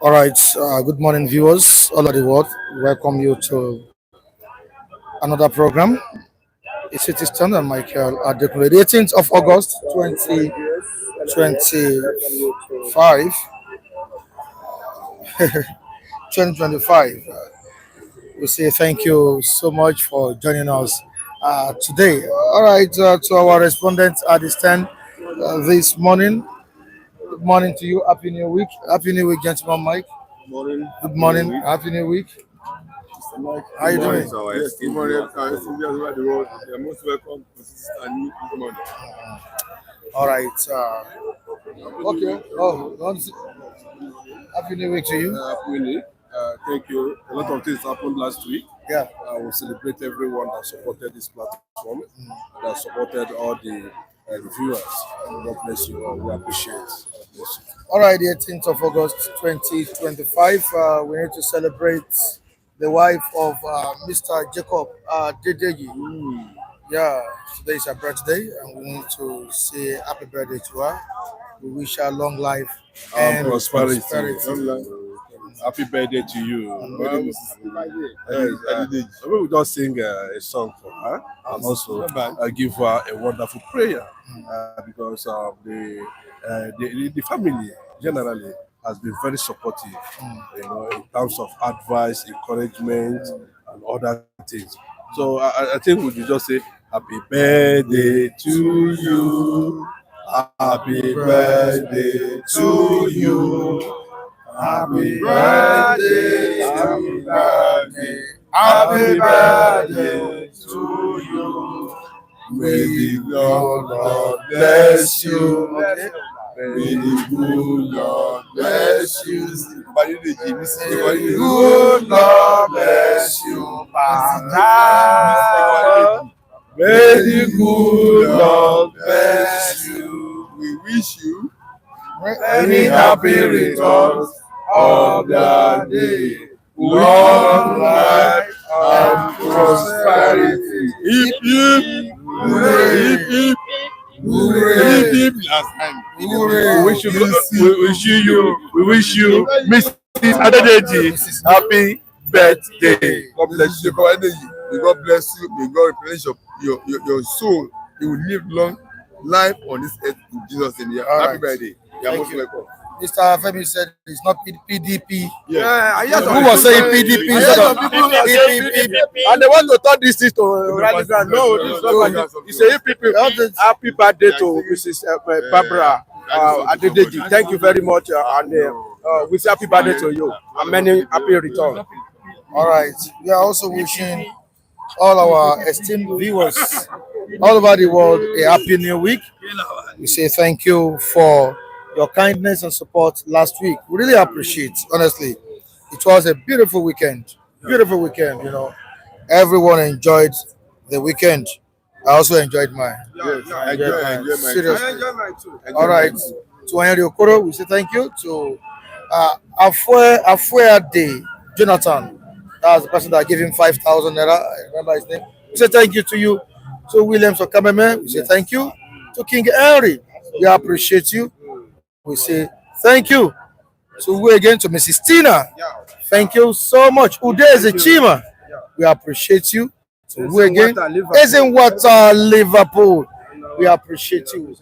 All right, good morning, viewers all over the world. Welcome you to another program. It's Citizen and Michael Adekule. The 18th of August, 2025. 2025. We say thank you so much for joining us today. All right, to our respondents at this time this morning. Good morning to you. Happy New Week. Happy New Week, gentlemen. Mike. Morning. Good morning. Happy New Week. How you doing? Yes, good morning. All over the world. You're most welcome to and good morning. All right. Okay. Oh, happy New Week to you. Happy New Week. Thank you. A lot of things happened last week. Yeah. We celebrate everyone that supported this platform, that supported all the viewers. God bless you. We appreciate it. God bless you. All right. The 18th of August, 2025. We need to celebrate the wife of Mr. Jacob Dedeji. Yeah. Today is her birthday, and we need to say happy birthday to her. We wish her long life and prosperity. prosperity. Happy birthday to you. We will just sing a song for her and also give her a wonderful prayer because the family generally has been very supportive, in terms of advice, encouragement, and other things. So I think we should just say happy birthday to you. Happy birthday to you. Happy birthday, happy birthday, happy birthday to you. May the Lord bless you. May the good Lord bless you. May the good Lord bless you. May the good Lord bless you. We wish you many happy returns of the day, long life and prosperity. Hip hip, hooray! Hip hip, hooray! Hip hip last time. Hooray! We wish you, Mrs. Adedeji, happy birthday. God bless you. May God bless you. May God replenish your soul. You will live long life on this earth in Jesus' name. Happy birthday. You are most welcome. Mr. Femi said it's not PDP. Yeah, Who was saying PDP instead of PDP? And they want to turn this thing to rally ground. No, this is not like that. It's a PDP. Happy birthday to Mrs. Barbara Adedeji. Thank you very much, and we say happy birthday to you and many happy returns. All right. We are also wishing all our esteemed viewers all over the world a happy new week. We say thank you for your kindness and support last week. We really appreciate, honestly. It was a beautiful weekend. Beautiful weekend, Everyone enjoyed the weekend. I also enjoyed mine. Yes, I enjoy mine. Seriously. I enjoy mine too. All right. To Henry Okoro, we say thank you. To Afue Jonathan, that's the person that gave him 5,000 naira. I remember his name. We say thank you to you. To Williams Okameme, we say thank you. To King Henry, we appreciate you. We say thank you. So we again to Mrs. Tina. Thank you so much. Udeze Chima, we appreciate you. So we again, Water Liverpool, we appreciate you.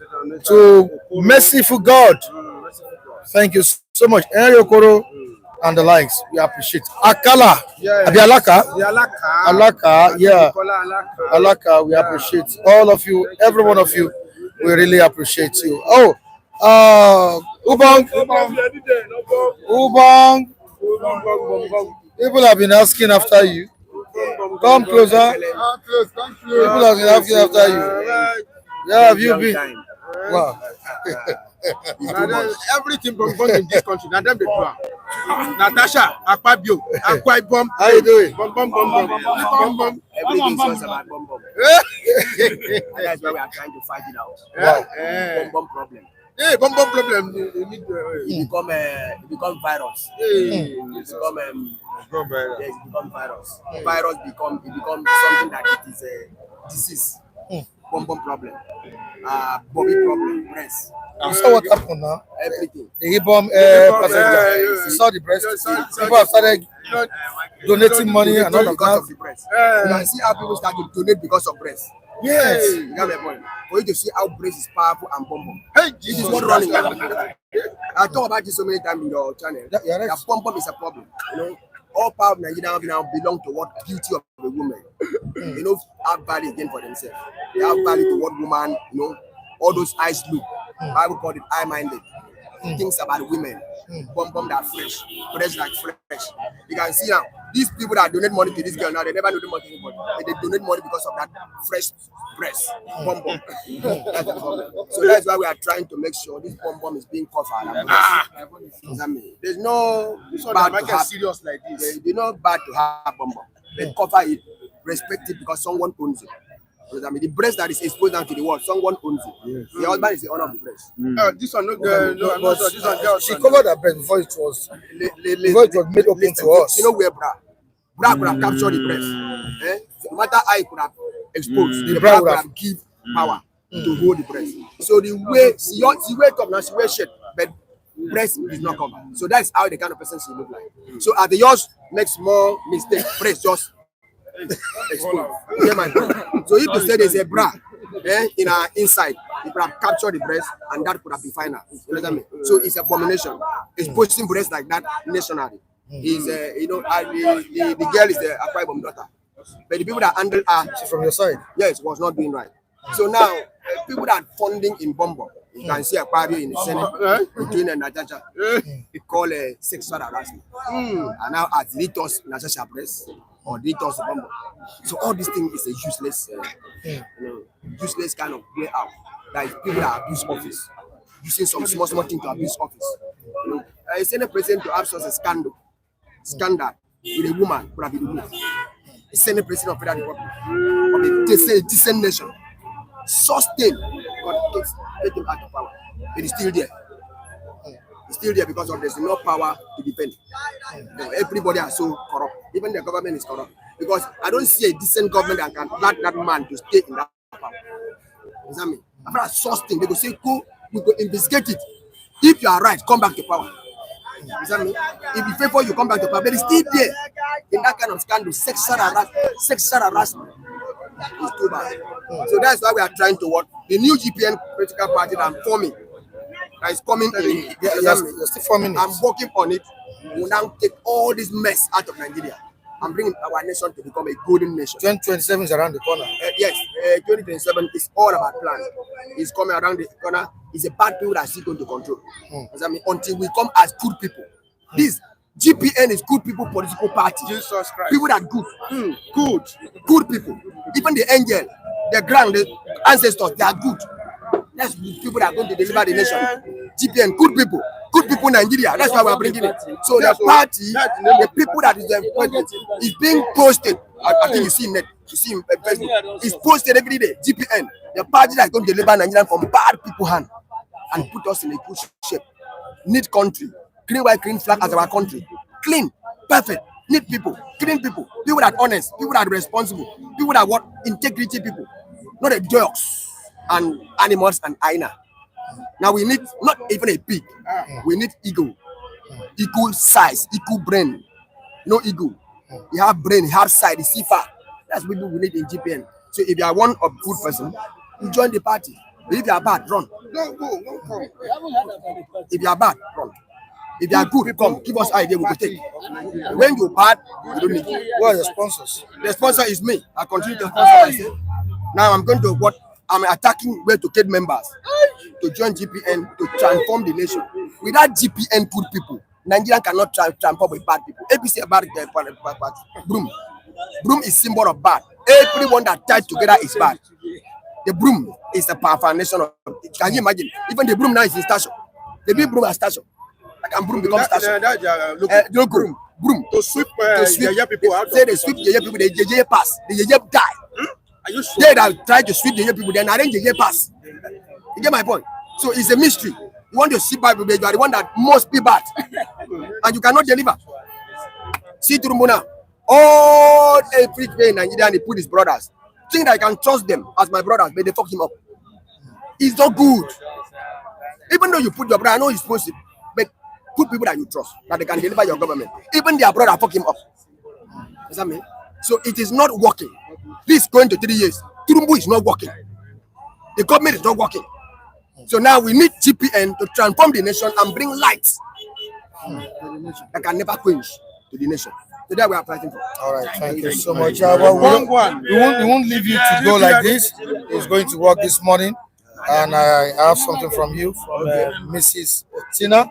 To Merciful God, thank you so much. Henry Okoro and the likes, we appreciate. Akala, Alaka, yeah, Alaka, we appreciate all of you, every one of you. We really appreciate you. Oh, Ubang. People have been asking after you. Come closer. People have been asking after you. Yeah, have you been? Wow. Everything bomb in this country. Now them be bomb. Natasha, Akpabio, Akwaibom. How you doing? Bomb. Everything is just about bomb. That's why we are trying to fight it out. Wow. Bomb problem. Hey, bomb problem. It become virus. Hey, It become virus. Virus become something that it is a disease. bomb problem, Bobby problem, breast, You saw what happened now? everything. The Ibom passenger. You saw the breast. People have started donating money and all of Because that. of the breast. You can see how people start to donate because of breast. Yes. You got my point. For you to see how breast is powerful and bomb. It is not running. I talk about this so many times in your channel. You're right. That bomb is a problem. You know, all power of Nigeria now belong to what beauty of a woman. You know, have value again for themselves. They have value to what woman, you know, all those eyes look. Bible called it eye-minded. Things about women. Bomb that fresh, fresh like fresh. You can see now, these people that donate money to this girl now, they never donate money to anybody. But they donate money because of that fresh breast. Bomb. That's the problem. So that's why we are trying to make sure this bomb is being covered. There's no bad to have serious like this. There's no bad to have bomb. They cover it, respect it because someone owns it. The breast that is exposed down to the world, someone owns it. Yes. The husband is the owner of the breast. This one, no, this one, girl. She covered her breast before it was made open to us. You know where bra could have captured the breast. No matter how it could have exposed, the bra would have give power to hold the breast. So the way she wake up now, she wear shirt, but breast is not covered. So that's how the kind of person she look like. So at the yours makes more mistake, breast just exposed. You get my point? So if you say there's a bra in our inside, it could have captured the breast and that could have been final. You understand me? So it's abomination. Exposing breast like that nationally is you know, the girl is the Akwa daughter. But the people that handle her, She's from your side. yes, was not doing right. So now people that are funding in Bombo, you can see Akwa in the Senate between Natasha call sexual harassment. And now as Litos Natasha breast or Litos Bombo. So all this thing is a useless, you know, useless kind of way out. That is people that abuse office, using some small thing to abuse office. You know, a Senate president to have such a scandal with a woman could have been removed. A Senate president of Federal Republic of a decent nation, sustain, God get him out of power. It is still there. It's still there because of there's no power to defend. You know, everybody are so corrupt. Even the government is corrupt. Because I don't see a decent government that can let that man to stay in that power. You know what I mean? After a source thing, they go say, go, we go investigate it. If you are right, come back to power. You know what I mean? If you favor, you come back to power. But it's still there in that kind of scandal, sexual harassment. It's too bad. So that's why we are trying to work. The new GPN political party that I'm forming, that is coming in. You're still forming it. I'm working on it. We will now take all this mess out of Nigeria and bring our nation to become a golden nation. 2027 is around the corner. Yes, 2027 is all about plan. It's coming around the corner. It's a bad people that are still going to control. I mean, until we come as good people. This GPN is good people political party. Jesus Christ. People that are good. Good people. Even the angel, the grand, the ancestors, they are good. That's people that are going to deliver the nation. GPN, good people in Nigeria. That's why we are bringing it. So the party, the people that is being posted. I think you see net, you see in Facebook. It's posted every day. GPN, the party that is going to deliver Nigeria from bad people hand and put us in a good shape. Neat country, clean white, clean flag as our country, clean, perfect. Neat people, clean people that are honest, people that are responsible, people that want integrity people, not the dogs and animals and hyena. Now we need not even a pig. We need eagle. Equal size, equal brain. No ego. You have brain, you have size, you see far. That's what we need in GPN. So if you are one of good person, you join the party. But if you are bad, run. Don't come. If you are bad, run. If you are good, come. Give us idea, we will take. When you're bad, you don't need it. Who are your sponsors? The sponsor is me. I continue to sponsor myself. Now I'm going to what? I'm attacking where to get members to join GPN to transform the nation. Without GPN good people, Nigeria cannot transform with bad people. APC bad broom. Broom is symbol of bad. Everyone that tied together is bad. The broom is the power foundation of it. Can you imagine? Even the broom now is in station. The big broom has station. Like can broom become station? Logo. Broom. To sweep the people out. Say they sweep the people, the JJ pass. The JJ die. Are you sure? They that try to sweep the people, then arrange the pass. You get my point? So it's a mystery. You want to see Bible, but you are the one that must be bad. And you cannot deliver. See through Mona. All every day in Nigeria, they put his brothers. think that I can trust them as my brothers, but they fuck him up. It's not good. Even though you put your brother, I know he's supposed to, but put people that you trust, that they can deliver your government. Even their brother fuck him up. Does that mean? So it is not working. This is going to 3 years. Tinubu is not working. The government is not working. So now we need GPN to transform the nation and bring light that can never quench to the nation. Today we are fighting for. All right, thank you so much. We won't leave you to go like this. It's going to work this morning. And I have something from you, from Mrs. Tina.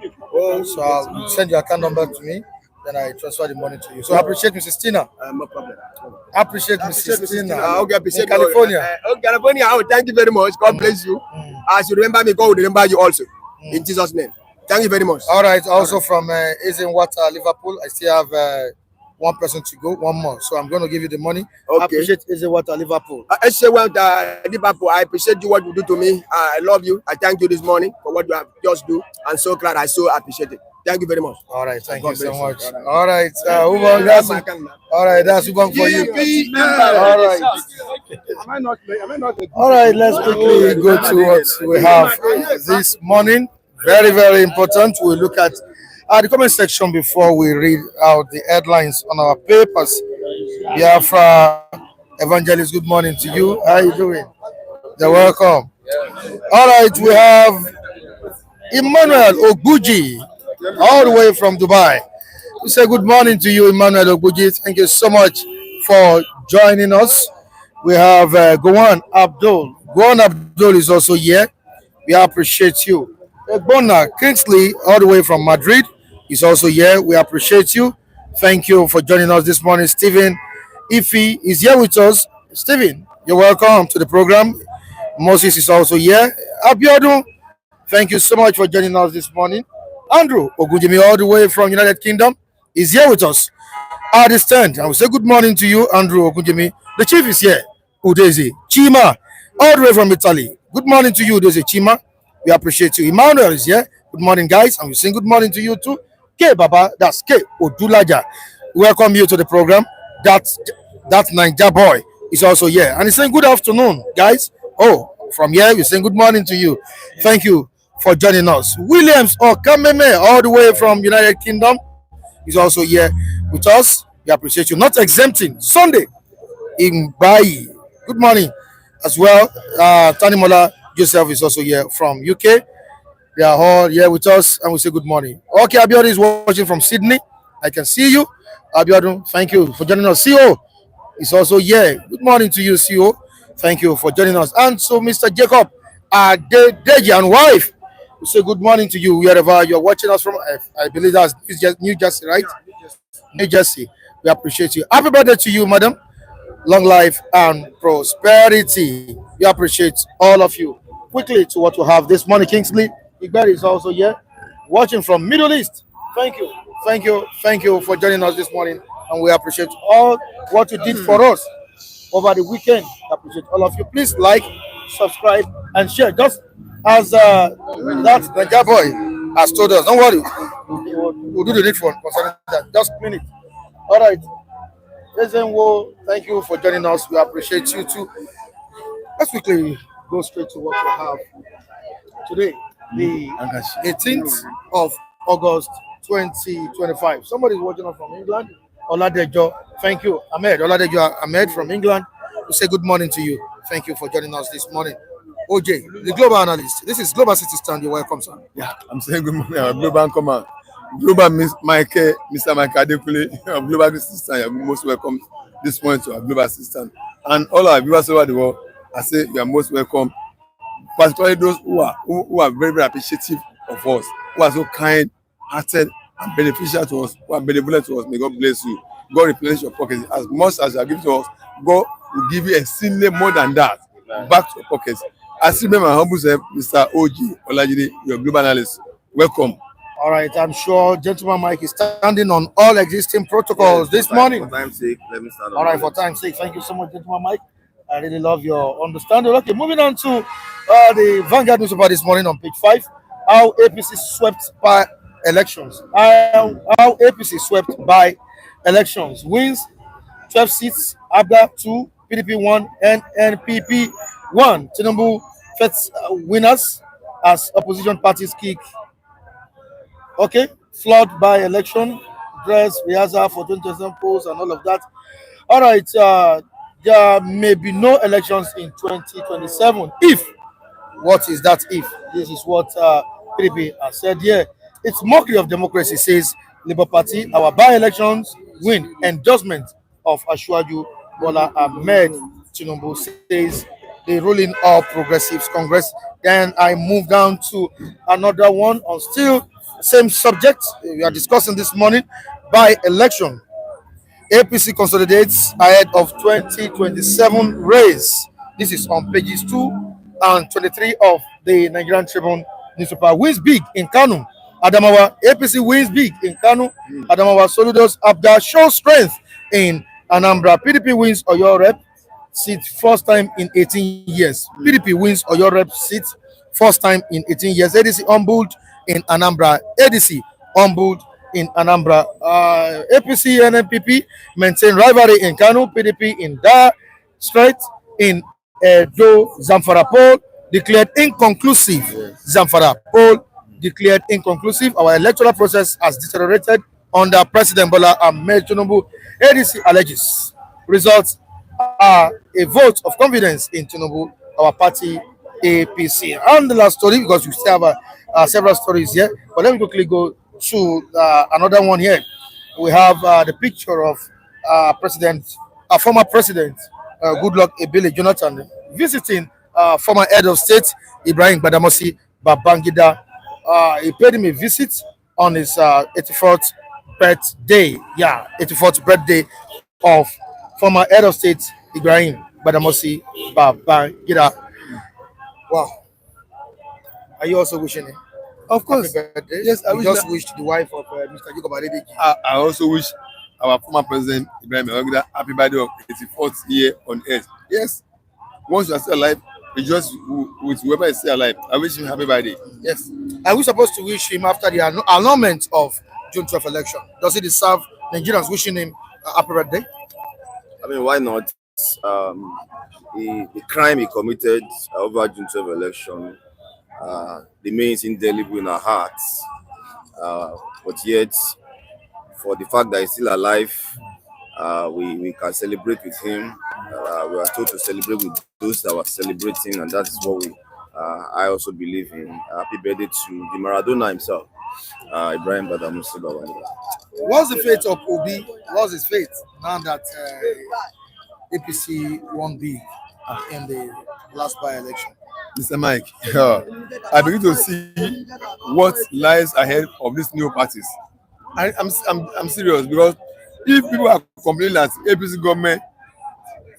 So I'll send your account number to me. Then I transfer the money to you. So I appreciate Mrs. Tina. No problem. I appreciate Mrs. Tina. In California. California. Oh, thank you very much. God bless you. As you remember me, God will remember you also. In Jesus' name. Thank you very much. All right. Also from Izinwata, Liverpool. I still have one person to go, one more. So I'm going to give you the money. Okay. I appreciate Izinwata, Liverpool. Liverpool, I appreciate you what you do to me. I love you. I thank you this morning for what you have just do. I'm so glad. I so appreciate it. Thank you very much. All right, thank God you so bless much. All right, that's Ubang for you. All right. All right, let's quickly go to what we have this morning. Very, very important. We look at the comment section before we read out the headlines on our papers. Biafra Evangelist, good morning to you. How are you doing? You're welcome. All right, we have Emmanuel Ogbuji, all the way from Dubai. We say good morning to you, Emmanuel Ogbuji. Thank you so much for joining us. We have Gowan Abdul. Gowan Abdul is also here. We appreciate you. Bona Kingsley, all the way from Madrid, is also here. We appreciate you. Thank you for joining us this morning. Stephen Ifi is here with us. Stephen, you're welcome to the program. Moses is also here. Abiodun, thank you so much for joining us this morning. Andrew Ogujimi, all the way from United Kingdom, is here with us at the stand. I will say good morning to you, Andrew Ogujimi. The chief is here, Udezi. Chima, all the way from Italy. Good morning to you, Udezi. Chima, we appreciate you. Emmanuel is here. Good morning, guys. And we say good morning to you too. K Baba, that's K Odulaja. Welcome you to the program. That Ninja boy is also here. And he's saying good afternoon, guys. Oh, from here, we're saying good morning to you. Thank you for joining us. Williams Okameme, all the way from United Kingdom, is also here with us. We appreciate you. Not exempting. Sunday in Bayi. Good morning as well. Tanimola Joseph is also here from UK. They are all here with us and we say good morning. Okay, Abiodun is watching from Sydney. I can see you. Abiodun, thank you for joining us. CEO is also here. Good morning to you, CEO. Thank you for joining us. And so, Mr. Jacob, Deji and wife, we say good morning to you wherever you're watching us from. I believe that's New Jersey, right? New Jersey. We appreciate you. Happy birthday to you, madam. Long life and prosperity. We appreciate all of you. Quickly to what we have this morning, Kingsley Igberi is also here, watching from Middle East. Thank you, thank you, thank you for joining us this morning, and we appreciate all what you did for us over the weekend. I appreciate all of you. Please like, subscribe, and share. Just as that Niger boy has told us, don't worry, we'll do the next one concerning that. Just a minute. All right. Thank you for joining us. We appreciate you too. Let's quickly go straight to what we have today, the 18th of August 2025. Somebody is watching us from England. Oladejo, thank you. Oladejo Ahmed from England. We say good morning to you. Thank you for joining us this morning. OJ, the global analyst. This is Global City Stand. You're welcome, sir. Yeah, I'm saying good morning. Global Command. Global Mr. Mike Adekule of Global City Stand. You're most welcome this morning to our Global City Stand. And all our viewers over the world, I say you are most welcome. Particularly those who are very, very appreciative of us, who are so kind hearted and beneficial to us, who are benevolent to us. May God bless you. God replenish your pockets. As much as you are giving to us, God will give you exceedingly more than that back to your pockets. I still remember my humble self, Mr. OG Olajide, your global analyst. Welcome. All right, I'm sure Gentleman Mike is standing on all existing protocols this morning. For time's sake, let me start. All right, for time's sake, thank you so much, Gentleman Mike. I really love your understanding. Okay, moving on to the Vanguard newspaper this morning on page 5. How APC swept by elections. How APC swept by elections. Wins 12 seats, ABGA 2, PDP 1, NNPP 1. Tinubu first winners as opposition parties kick. Okay, flood by election, dress rehearsal for 2027 polls and all of that. All right, there may be no elections in 2027 if. What is that if? This is what PDP has said here. It's mockery of democracy, says Labour Party. Our by-elections win endorsement of Ashwaju Bola Ahmed Tinubu, says the ruling All Progressives Congress. Then I move down to another one on still same subject we are discussing this morning. By-election, APC consolidates ahead of 2027 race. This is on pages 2 and 23 of the Nigerian Tribune newspaper. Wins big in Kanu. Adamawa, APC wins big in Kanu. Adamawa Soludo's Abda shows strength in Anambra. PDP wins Oyo Rep seat first time in 18 years. PDP wins Oyo Rep seat first time in 18 years. ADC humbled in Anambra. ADC humbled in Anambra. APC and NPP maintain rivalry in Kanu. PDP in Dar Strait in Edo. Zamfara poll declared inconclusive. Zamfara poll declared inconclusive. Our electoral process has deteriorated under President Bola Tinubu. ADC alleges results are a vote of confidence in Tinubu, our party APC. And the last story, because we still have several stories here, but let me quickly go to another one here. We have the picture of former President Goodluck Jonathan visiting former head of state Ibrahim Babangida. He paid him a visit on his 84th birthday. Yeah, 84th birthday of former head of state Ibrahim Babangida. Wow. Are you also wishing him? Of course. Happy birthday? Yes, I just wished the wife of Mr. Jacob Adedeji. I also wish our former president Ibrahim Babangida happy birthday of 84th year on earth. Yes, once you are still alive, rejoice with whoever is still alive. I wish him happy birthday. Yes. Are we supposed to wish him after the annulment of June 12th election? Does he deserve Nigerians wishing him a happy birthday? I mean, why not? The crime he committed over June 12th election remains indelible in our hearts. But yet, for the fact that he's still alive, we can celebrate with him. We are told to celebrate with those that were celebrating, and that is what I also believe in. Happy birthday to the Maradona himself, Ibrahim Babangida. What's the fate of Obi? What's his fate now that APC won big in the last by-election? Mr. Mike, I begin to see what lies ahead of these new parties. I'm serious, because if people are complaining that APC government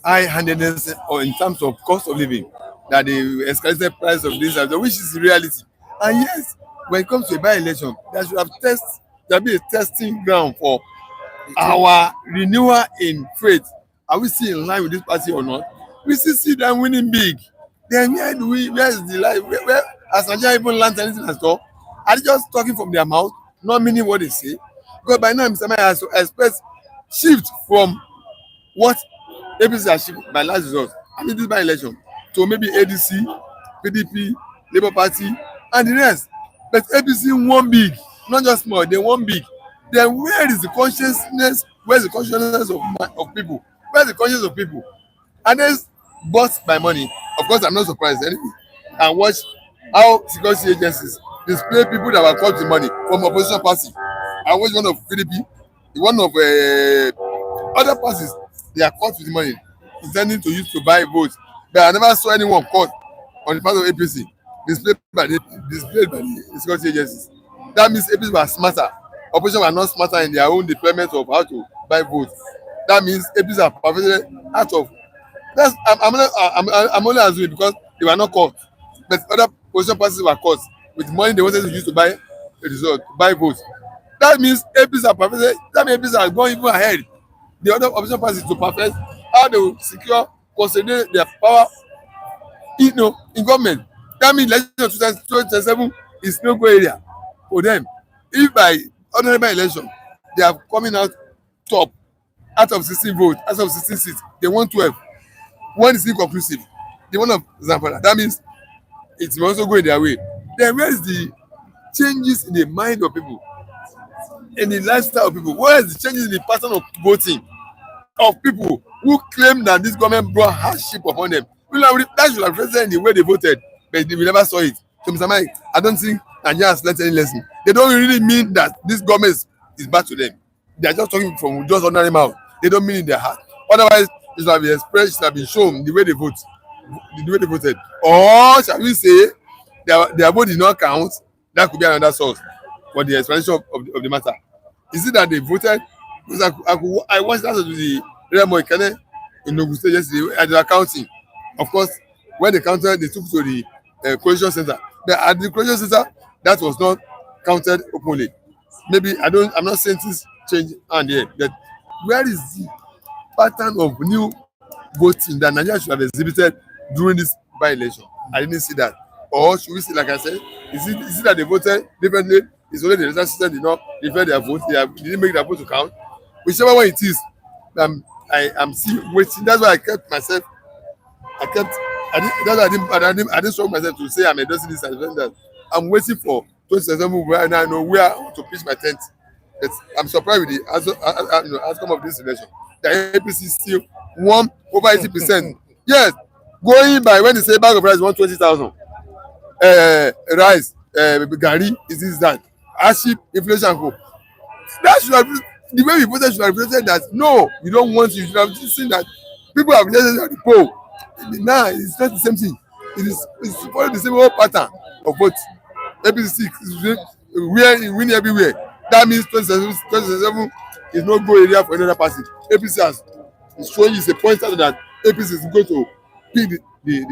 high-handedness or in terms of cost of living, that the escalated price of this, which is reality. And yes, when it comes to a by-election, there should be a testing ground for our renewal in faith. Are we still in line with this party or not? We still see them winning big. Then where is the life? Where has Nigeria even learned anything at all? Are they just talking from their mouth, not meaning what they say? Because by now, Mr. Mike has to expect shift from what APC has shifted by last result, I mean this by-election, to maybe ADC, PDP, Labour Party, and the rest. But APC won big, not just small, they won big. Then where is the consciousness? Where's the consciousness of people? Where's the conscience of people? And then bought by money. Of course, I'm not surprised anyway. And watch how security agencies display people that were caught with money from opposition party. I watch one of PDP, one of other parties, they are caught with money intending to use to buy votes. But I never saw anyone caught on the part of APC displayed by the security agencies. That means APC were smarter. Opposition were not smarter in their own deployment of how to buy votes. That means APC are perfectly out of. I'm only assuming because they were not caught, but other opposition parties were caught with money they wanted to use to buy a result, buy votes. That means APC are perfectly. That means APC are going even ahead. The other opposition parties to perfect how they will secure, consolidate their power, in government. That means election 2027 is no go area for them. If by ordinary by election they are coming out top, out of 16 votes, out of 16 seats, they want 12. one is inconclusive. The one of Zamfara, that means it will also go in their way. Then where is the changes in the mind of people, in the lifestyle of people? Where is the changes in the pattern of voting of people who claim that this government brought hardship upon them? That should have reflected in the way they voted, but we never saw it. So, Mr. Mike, I don't think Nigeria has learned any lesson. They don't really mean that this government is bad to them. They are just talking from just ordinary mouth. They don't mean in their heart. Otherwise, it should have been expressed, it should have been shown the way they vote, the way they voted. Or shall we say their vote did not count? That could be another source for the explanation of the matter. Is it that they voted? Because I watched that to the Reno Omokri in Ogun State yesterday at the accounting. Of course, when they counted, they took to the coalition center. But at the coalition center, that was not counted openly. Maybe I'm not saying things change and here, but where is the pattern of new voting that Nigeria should have exhibited during this by-election? I didn't see that. Or should we see, like I said, is it that they voted differently? It's only the election system did not defend their vote. They didn't make their vote to count. Whichever one it is, I'm still waiting. That's why I kept myself. I didn't show myself to say I'm endorsing this and that. I'm waiting for 2027 where I know where to pitch my tent. But I'm surprised with the outcome of this election. The APC still won over 80%. Yes, going by when they say bag of rice 120,000. Rice, Gary, is this that? Hardship, inflation, go. That should have, the way we voted should have reflected that no, we don't want you. You should have seen that people have rejected at the poll. Now it's not the same thing. It's following the same old pattern of vote. APC win everywhere. That means 2027 is no go area for another party. APC has showing you a pointer that APC is going to pick the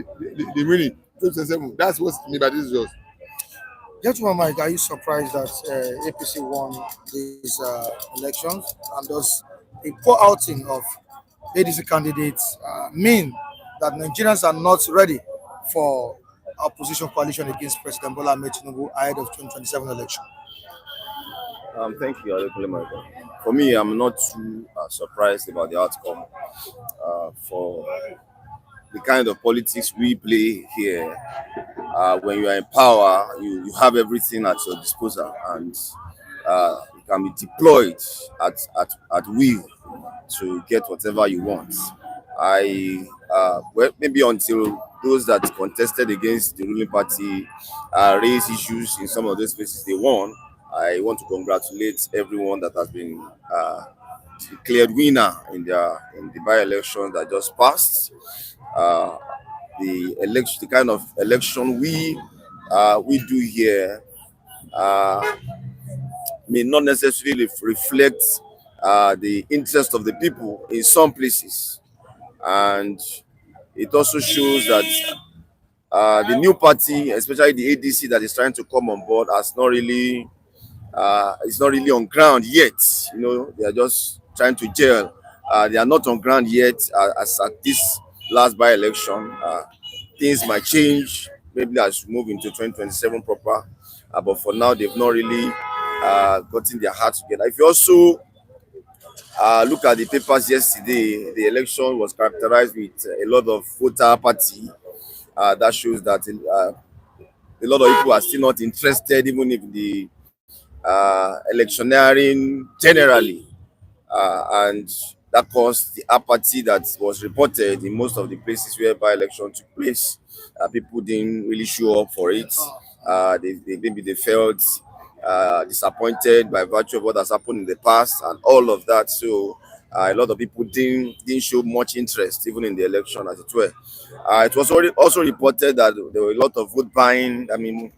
winning 2027. That's what's mean by this result. Gentleman Mike, are you surprised that APC won these elections, and does a poor outing of ADC candidates mean that Nigerians are not ready for opposition coalition against President Bola Tinubu ahead of 2027 election? Thank you, Adekunle. For me, I'm not too surprised about the outcome. For the kind of politics we play here, when you are in power, you have everything at your disposal, and you can be deployed at will to get whatever you want. Well, maybe until those that contested against the ruling party raised issues in some of those places they won, I want to congratulate everyone that has been declared winner in the by-election that just passed. The kind of election we do here may not necessarily reflect the interest of the people in some places, and it also shows that the new party, especially the ADC that is trying to come on board, it's not really on ground yet. You know, they are just trying to gel. They are not on ground yet. As at this last by-election, things might change maybe as we move into 2027 proper. But for now, they've not really gotten their hearts together. If you also look at the papers yesterday, the election was characterized with a lot of voter apathy. That shows that a lot of people are still not interested, even if the electioneering generally, and that caused the apathy that was reported in most of the places where by-election took place. People didn't really show up for it. Maybe they felt disappointed by virtue of what has happened in the past and all of that. So a lot of people didn't show much interest even in the election, as it were. It was also reported that there were a lot of vote buying. I mean,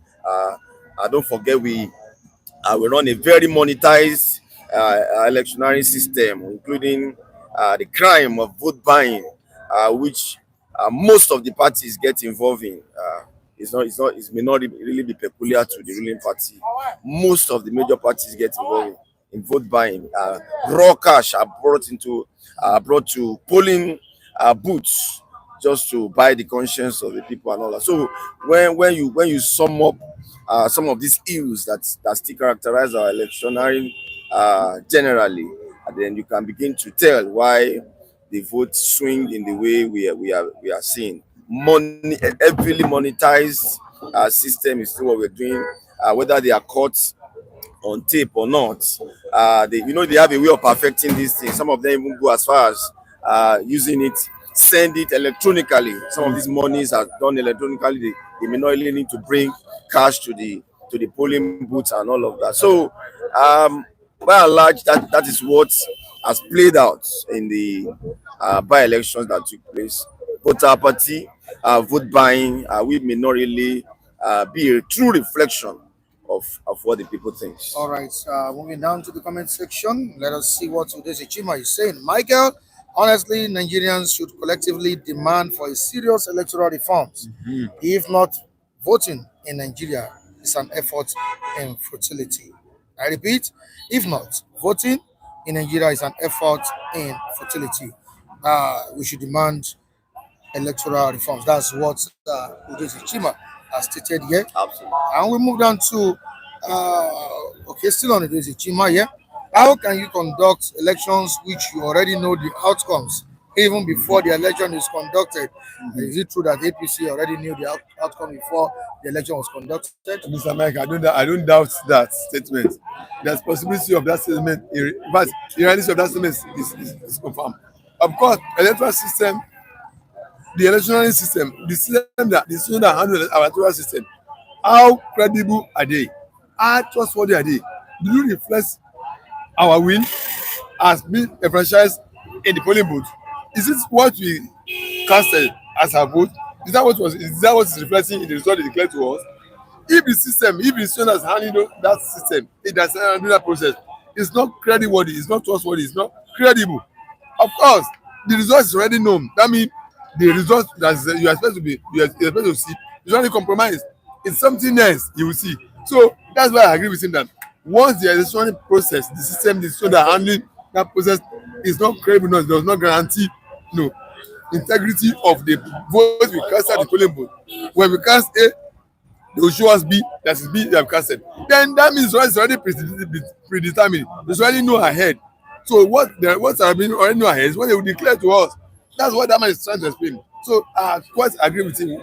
don't forget we run a very monetized electioneering system, including the crime of vote buying, which most of the parties get involved in. It may not really be peculiar to the ruling party. Most of the major parties get involved in vote buying. Raw cash are brought to polling booths just to buy the conscience of the people and all that. So when you sum up some of these ills that still characterize our electioneering generally, and then you can begin to tell why the vote swing in the way we are seeing. Money, heavily monetized system is still what we're doing. Whether they are caught on tape or not, they have a way of perfecting these things. Some of them even go as far as using it, send it electronically. Some of these monies are done electronically. They may not really need to bring cash to the polling booths and all of that. So by and large, that is what has played out in the by-elections that took place. Voter apathy, vote buying, we may not really be a true reflection of what the people think. All right, moving down to the comment section, let us see what today's Chima is saying. Michael, honestly, Nigerians should collectively demand for a serious electoral reforms. If not, voting in Nigeria is an effort in futility. I repeat, if not, voting in Nigeria is an effort in futility. We should demand electoral reforms. That's what Udozi Chima has stated here. Absolutely. And we move down to still on Udozi Chima here. How can you conduct elections which you already know the outcomes even before the election is conducted? Is it true that APC already knew the outcome before the election was conducted? Mr. Mike, I don't doubt that statement. There's possibility of that statement. In fact, the reality of that statement is confirmed. Of course, electoral system, the electoral system, the system that handles our electoral system, how credible are they? How trustworthy are they? Do you reflect our will as being a franchise in the polling booth? Is it what we casted as our vote? Is that what is reflecting in the result they declared to us? If the system has handled that system, it does not handle that process, it's not credible, it's not trustworthy, it's not credible. Of course, the result is already known. That means the result that you are supposed to see is only compromised. It's something else you will see. So that's why I agree with him that once the election process, the system that handling that process is not credible, no, it does not guarantee integrity of the vote we cast at the polling booth. When we cast A, they will show us B, that is B they have casted. Then that means it's already predetermined. There's already no ahead. So what have been already know ahead is what they will declare to us. That's what that man is trying to explain. So I quite agree with him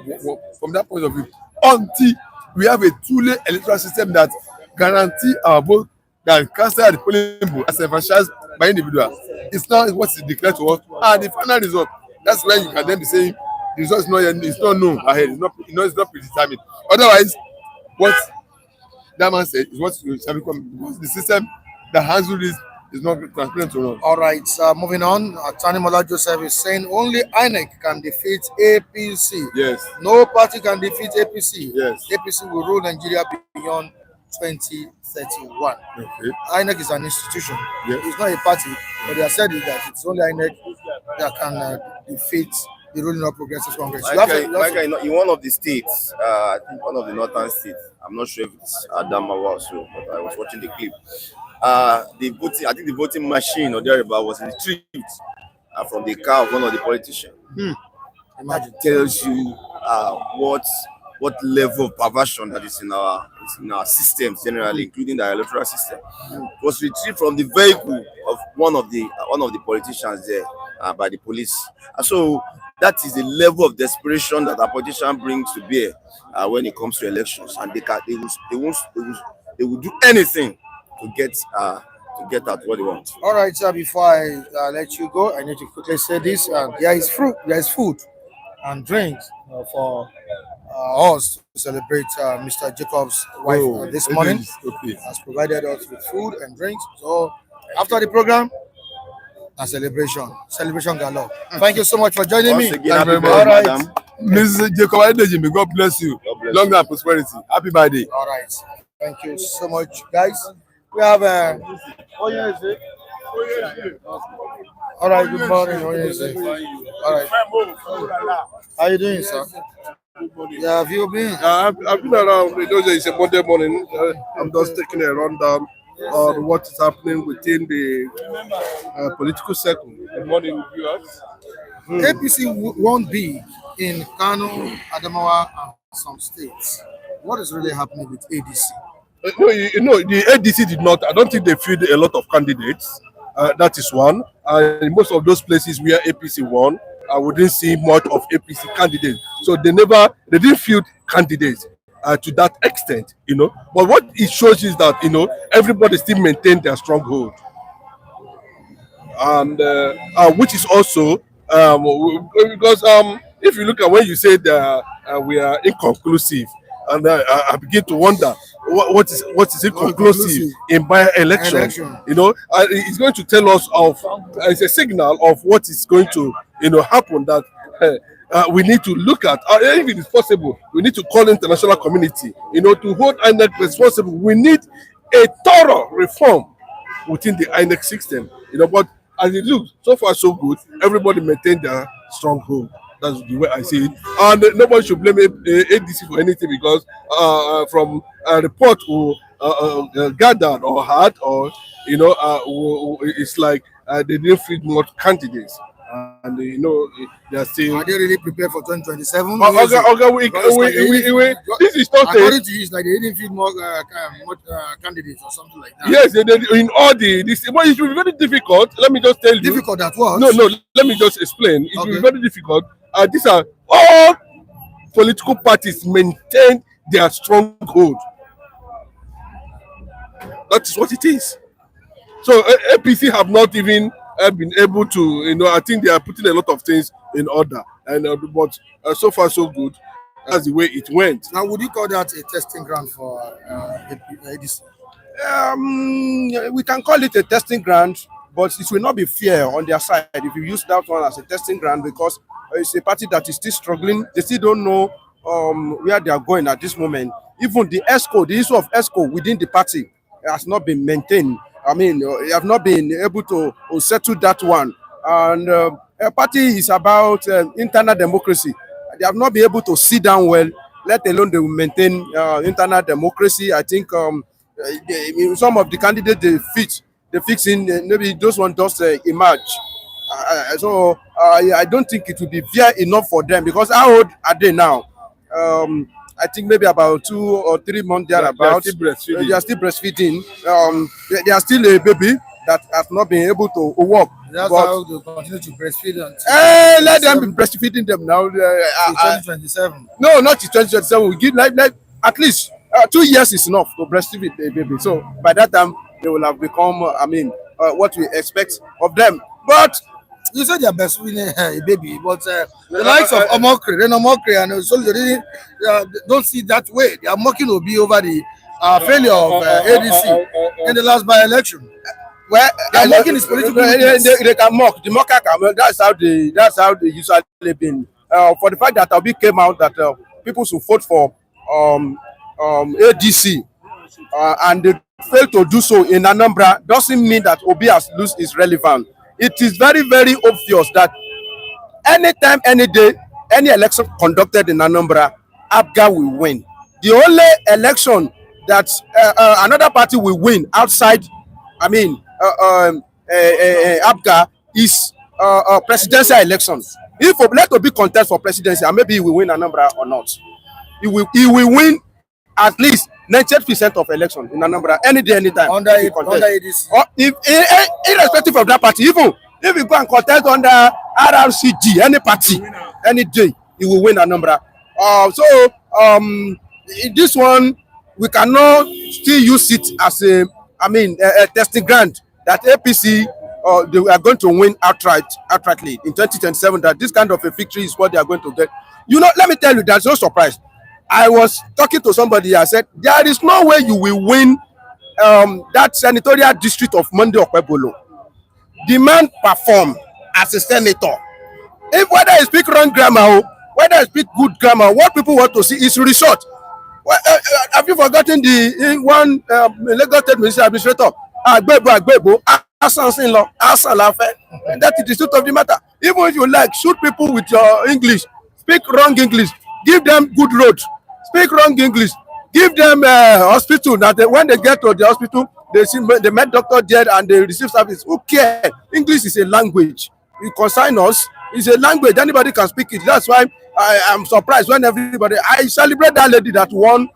from that point of view. Until we have a truly electoral system that guarantee our vote that casted at the polling booth as a franchise by individual. It's not what is declared to us. And the final result, that's where you can then be saying the result is not known ahead. It's not predetermined. Otherwise, what that man said is what shall become, because the system that handles this is not transparent to us. All right, moving on. Attorney Mola Joseph is saying only INEC can defeat APC. Yes. No party can defeat APC. Yes. APC will rule Nigeria beyond 2031. Okay. INEC is an institution. Yes. It's not a party, but they have said that it's only INEC that can defeat the ruling of Progressive Congress. In one of the states, I think one of the northern states, I'm not sure if it's Adamawa or so, but I was watching the clip. The voting machine or thereabout was retrieved from the car of one of the politicians. Imagine. That tells you what level of perversion that is in our systems generally, including the electoral system. It was retrieved from the vehicle of one of the politicians there by the police. And so that is the level of desperation that a politician brings to bear when it comes to elections, and they will do anything to get at what they want. All right, sir. Before I let you go, I need to quickly say this: there is food and drinks for us to celebrate Mr. Jacob's wife this morning. Okay. Has provided us with food and drinks. So after the program, a celebration galore. Thank you so much for joining me. Again, happy birthday, All right, madam. Mrs. Jacob Adedeji, may God bless you. God bless Long life and prosperity. Happy birthday. all right. Thank you so much, guys. We have all right. Good morning. All right. How you doing, sir? Yeah, have you been? I've been around. It's a Monday morning. I'm just taking a rundown on what is happening within the political circle. Good morning, viewers. APC won't be in Kano, Adamawa, and some states. What is really happening with ADC? No, the ADC did not. I don't think they filled a lot of candidates. That is one. In most of those places where APC won, we didn't see much of APC candidates. So they didn't field candidates to that extent, But what it shows is that, everybody still maintained their stronghold. And which is also, because if you look at when you say that we are inconclusive, and I begin to wonder what is inconclusive in by-election. It's going to tell us it's a signal of what is going to happen, that we need to look at, if it is possible, we need to call international community, to hold INEC responsible. We need a thorough reform within the INEC system, but as it looks, so far so good, everybody maintained their stronghold. That's the way I see it. And nobody should blame ADC for anything, because from a report we gathered or had, or it's like they didn't feed more candidates. And they are still. Are they really prepared for 2027? This is not according to you, it's like they didn't feed more candidates or something like that. Yes, they in all this. Well, it will be very difficult. Let me just tell you. Difficult at what? No. Let me just explain. It will be very difficult. These are all political parties maintain their stronghold. That is what it is. So APC have not even been able to, I think they are putting a lot of things in order, and but so far so good. That's the way it went. Now, would you call that a testing ground for ADC? We can call it a testing ground, but it will not be fair on their side if you use that one as a testing ground, because it's a party that is still struggling. They still don't know where they are going at this moment. Even the issue of ESCO within the party has not been maintained. You have not been able to settle that one. And a party is about internal democracy. They have not been able to sit down well, let alone they will maintain internal democracy. I think some of the candidates they fix in, maybe those ones just emerge. So I don't think it will be fair enough for them, because how old are they now? I think maybe about 2 or 3 months thereabouts. They are still breastfeeding. They are still a baby that has not been able to walk. That's how they continue to breastfeed them. Let them be breastfeeding them now. 2027. No, not 2027. We give like at least 2 years is enough to breastfeed a baby. So by that time they will have become, what we expect of them. But you said they are breastfeeding a baby, but the likes of Omokri, Reno Omokri, and Soludo don't see that way. They are mocking Obi over the failure of ADC in the last by-election. Well, they are mocking his political. They can mock. The mocker can. That's how they usually been. For the fact that Obi came out that people should vote for ADC, and they failed to do so in Anambra, doesn't mean that Obi has lost his relevance. It is very, very obvious that anytime, any day, any election conducted in Anambra, APGA will win. The only election that another party will win outside, APGA is presidential elections. If let Obi contest for presidency, and maybe he will win Anambra or not, he will win at least 98% of election in Anambra any day, anytime. Under ADC. Or irrespective of that party, even if you go and contest under RRCG, any party, any day, you will win Anambra. This one, we cannot still use it as a testing ground that APC they are going to win outrightly in 2027. That this kind of a victory is what they are going to get. Let me tell you, there's no surprise. I was talking to somebody. I said there is no way you will win that senatorial district of Monday Okwebolo. The man performed as a senator. If whether he speak wrong grammar, whether he speak good grammar, what people want to see is result. Have you forgotten the one Lagos State Minister Administrator? Agbebo, Asan-Sin-Law, Asan-Lafe. That is the truth of the matter. Even if you like, shoot people with your English, speak wrong English, give them good road. Speak wrong English, give them hospital. That when they get to the hospital, they met doctor there and they receive service. Who cares? English is a language. It concerns us. It's a language. Anybody can speak it. That's why I am surprised when everybody. I celebrate that lady that won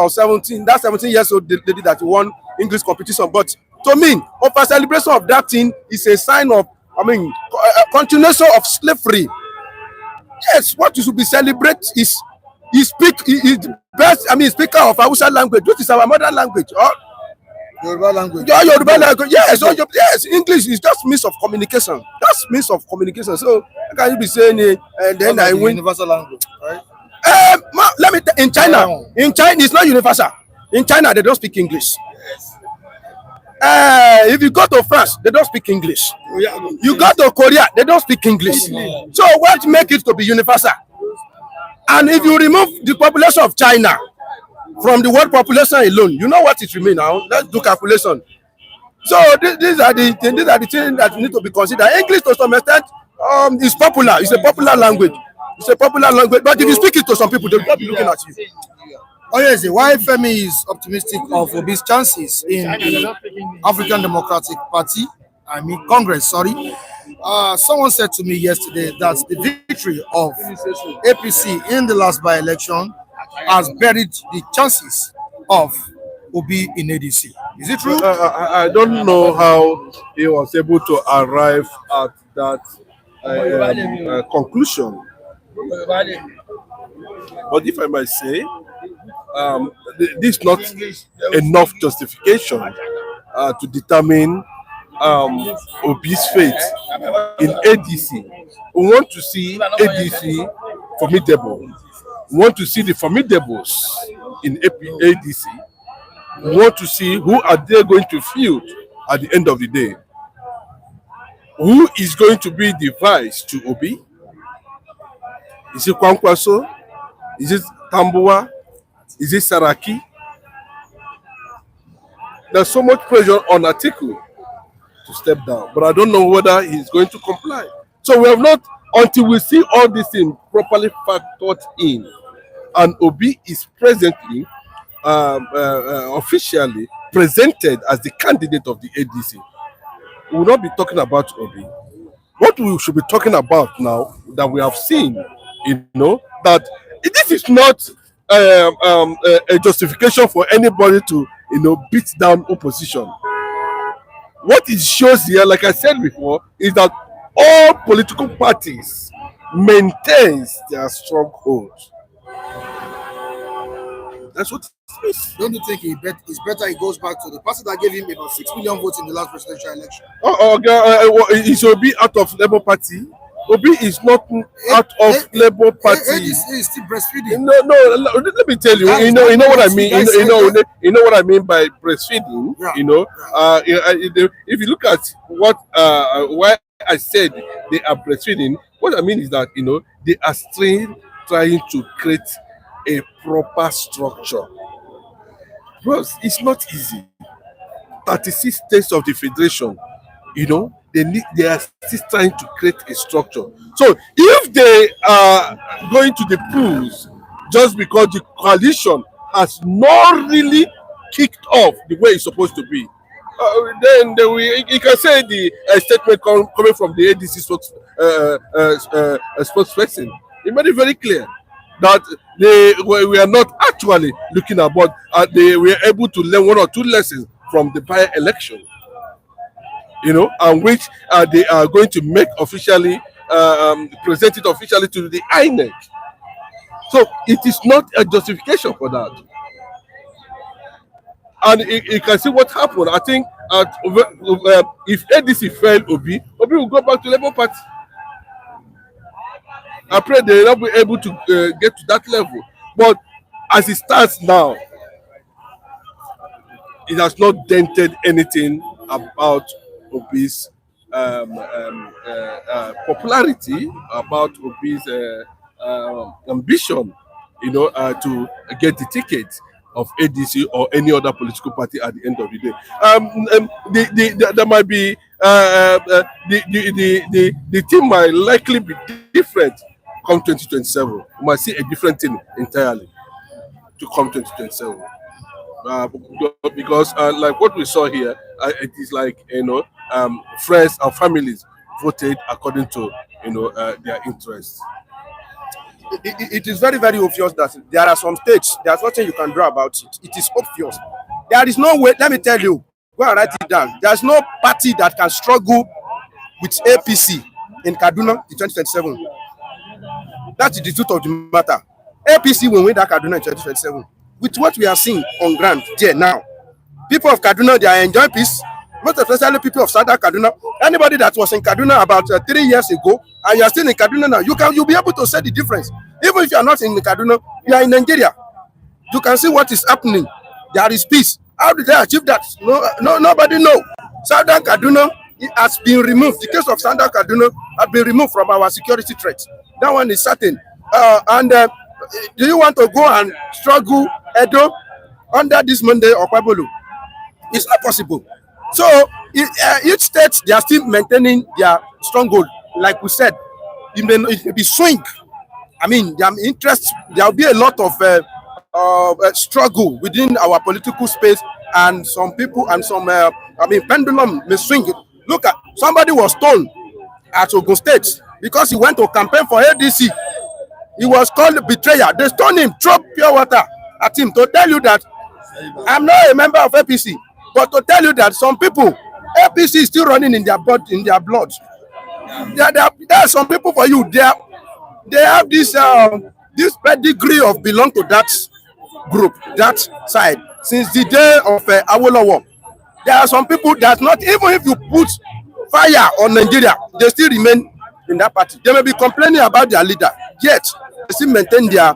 17 years old lady that won English competition. But To me, over celebration of that thing is a sign of, continuation of slavery. Yes, what you should be celebrate is the best. Speaker of Hausa language, which is our mother language, or Yoruba language. your Yoruba language. Yes, yes. English is just means of communication. That's means of communication. So how can you be saying it and then I win? Universal language, right? Let me in China. In China, it's not universal. In China, they don't speak English. If you go to France, they don't speak English. You go to Korea, they don't speak English. So what make it to be universal? And if you remove the population of China from the world population alone, you know what it remains now. Let's do calculation. So these are the things that need to be considered. English to some extent is popular. It's a popular language. It's a popular language. But if you speak it to some people, they'll not be looking at you. Oh yes, why Femi is optimistic of Obi's chances in the African Democratic Party, Congress, sorry. Someone said to me yesterday that the victory of APC in the last by-election has buried the chances of Obi in ADC. Is it true? I don't know how he was able to arrive at that conclusion. But if I might say, this is not enough justification to determine Obi's fate in ADC. We want to see ADC formidable. We want to see the formidables in ADC. We want to see who are they going to field at the end of the day. Who is going to be the vice to Obi? Is it Kwankwaso? Is it Tambuwa? Is it Saraki? There's so much pressure on Atiku to step down, but I don't know whether he's going to comply. So we have not, until we see all these things properly factored in, and Obi is presently officially presented as the candidate of the ADC. We will not be talking about Obi. What we should be talking about now that we have seen, that this is not a justification for anybody to, beat down opposition. What it shows here, like I said before, is that all political parties maintains their stronghold. That's what it is. Don't you think it's better he goes back to the party that gave him about 6 million votes in the last presidential election? He should be out of Labour Party. Obi is not out of Labour Party. ADC is still breastfeeding. No. Let me tell you. You know what I mean. You know what I mean by breastfeeding. Yeah. If you look at what why I said they are breastfeeding, what I mean is that they are still trying to create a proper structure. Bros, it's not easy. 36 states of the federation, they are still trying to create a structure. So if they are going to the polls just because the coalition has not really kicked off the way it's supposed to be, then you can say the statement coming from the ADC spokesperson, it made it very clear that we are not actually looking at what they were able to learn one or two lessons from the by-election, and which they are going to make officially, present it officially to the INEC. So it is not a justification for that. And you can see what happened. I think if ADC failed Obi will go back to Labour Party. I pray they will not be able to get to that level. But as it stands now, it has not dented anything about Obi's popularity, about Obi's ambition, to get the ticket of ADC or any other political party at the end of the day. There might be the team might likely be different come 2027. We might see a different thing entirely to come 2027. Because like what we saw here, it is like friends and families voted according to their interests. It is very, very obvious that there are some states, there's nothing you can do about it. It is obvious. There is no way, let me tell you, Go and write it down. There's no party that can struggle with APC in Kaduna in 2027. That's the truth of the matter. APC will win that Kaduna in 2027. With what we are seeing on ground there now, people of Kaduna, they are enjoying peace. Most especially people of Southern Kaduna. Anybody that was in Kaduna about 3 years ago, and you are still in Kaduna now, you'll be able to see the difference. Even if you are not in Kaduna, you are in Nigeria. You can see what is happening. There is peace. How did they achieve that? Nobody know. Southern Kaduna has been removed. The case of Southern Kaduna has been removed from our security threat. That one is certain. Do you want to go and struggle Edo under this Monday or Pabolo? It's not possible. So each state, they are still maintaining their stronghold. Like we said, it may be swing. I mean, their interest. There will be a lot of struggle within our political space, and some people and some pendulum may swing. Look at somebody was stoned at Ogun State because he went to campaign for ADC. He was called betrayer. They stoned him, throw pure water at him to tell you that I'm not a member of APC, but to tell you that some people, APC is still running in their blood. There are some people for you. They have this pedigree of belong to that group, that side, since the day of Awolowo. There are some people that not even if you put fire on Nigeria, they still remain in that party. They may be complaining about their leader, yet they still maintain their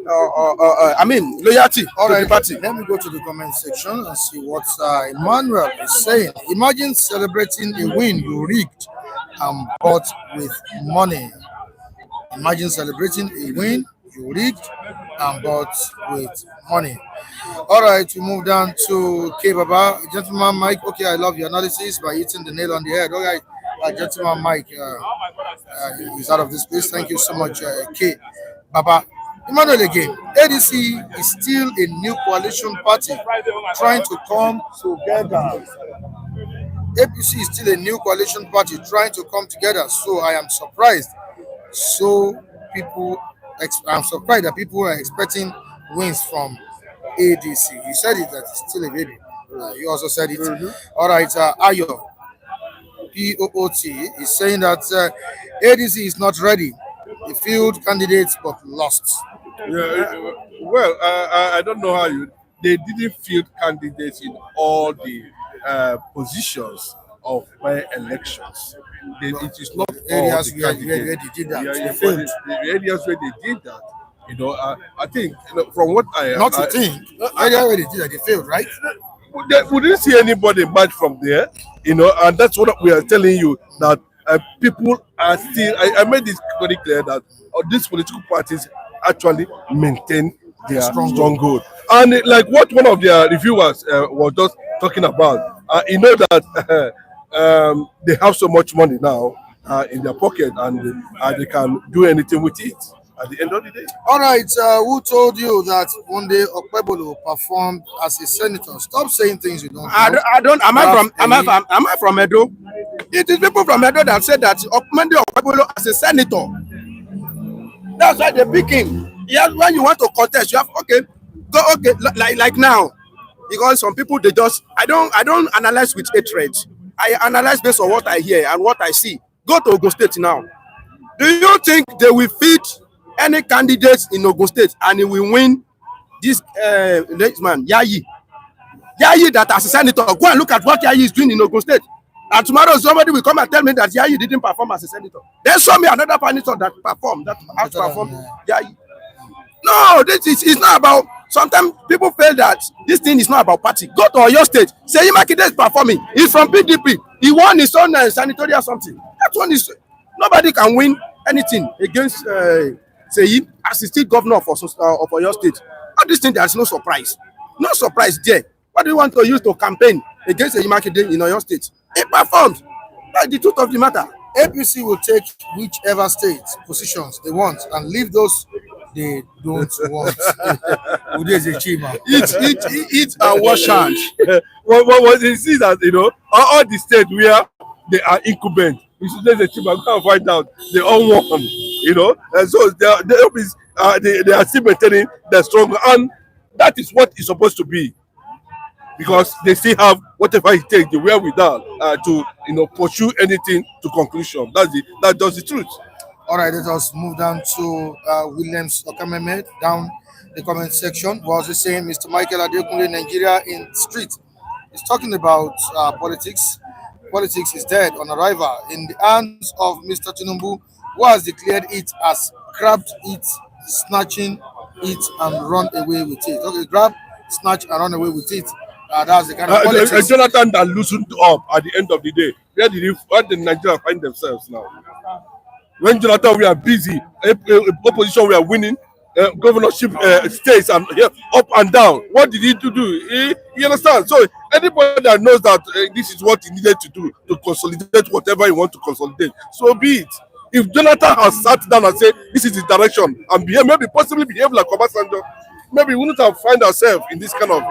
loyalty to the party. Let me go to the comment section and see what Emmanuel is saying. Imagine celebrating a win you rigged and bought with money. Imagine celebrating a win you rigged and bought with money. All right, we move down to K Baba. Gentleman Mike, okay, I love your analysis by hitting the nail on the head. All right, Gentleman Mike is out of this place. Thank you so much, K Baba. Emmanuel again, ADC is still a new coalition party trying to come together. APC is still a new coalition party trying to come together. So I am surprised. I'm surprised that people are expecting wins from ADC. You said it that it's still a baby. You also said it. All right, Ayo POOT is saying that ADC is not ready. The field candidates but lost. Yeah, well, I don't know how they didn't field candidates in all the positions of by-elections. It is not areas all where the they did that. They failed. the areas where they did that, I think from what Not to think. Area where they did that, they failed, right? we didn't see anybody match from there, and that's what we are telling you, that people are still. I made this very clear that these political parties actually maintain their stronghold. And like what one of their reviewers was just talking about, that they have so much money now in their pocket, and they can do anything with it at the end of the day. All right, who told you that one day Okpebolo performed as a senator? Stop saying things you don't know. I don't. Am I from Edo? It is people from Edo that said that Monday Okpebolo as a senator. That's why they pick him. Yes, when you want to contest, you have like now, because some people they just I don't analyze with hatred. I analyze based on what I hear and what I see. Go to Ogun State now. Do you think they will feed any candidates in Ogun State and he will win this next man, Yayi? Yayi that as a senator, go and look at what Yayi is doing in Ogun State. And tomorrow somebody will come and tell me that Yayi didn't perform as a senator. Then show me another senator that has performed Yayi. No, it's not about. Sometimes people feel that this thing is not about party. Go to Oyo State. Seyi Makinde is performing. He's from PDP. He won his own senatorial something. That one is nobody can win anything against Seyi as the state governor of Oyo State. All this thing, there's no surprise. No surprise there. What do you want to use to campaign against Seyi Makinde in Oyo State? He performed. That's the truth of the matter. APC will take whichever state positions they want and leave those they don't want. Eat and wash hands. What you see that all the states where they are incumbent, you should let the team go and find out they all won. And so they are still maintaining the strong, and that is what is supposed to be. because they still have whatever it takes, the wherewithal to pursue anything to conclusion. That's just the truth. All right, let us move down to Williams Okameme down the comment section. Was the same Mr. Michael Adekunle, Nigeria in street. He's talking about politics. Politics is dead on arrival in the hands of Mr. Tinubu, who has declared it as grabbed it, snatching it, and run away with it. Okay, grab, snatch, and run away with it. That's the kind of politics. Jonathan that loosened up at the end of the day. Where did Nigeria find themselves now? When Jonathan, we are busy, opposition, we are winning, governorship states and up and down. What did he do? You understand? So anybody that knows that this is what he needed to do to consolidate whatever he wants to consolidate, so be it. If Jonathan has sat down and said this is his direction and possibly behave like Obasanjo, maybe we wouldn't have find ourselves in this kind of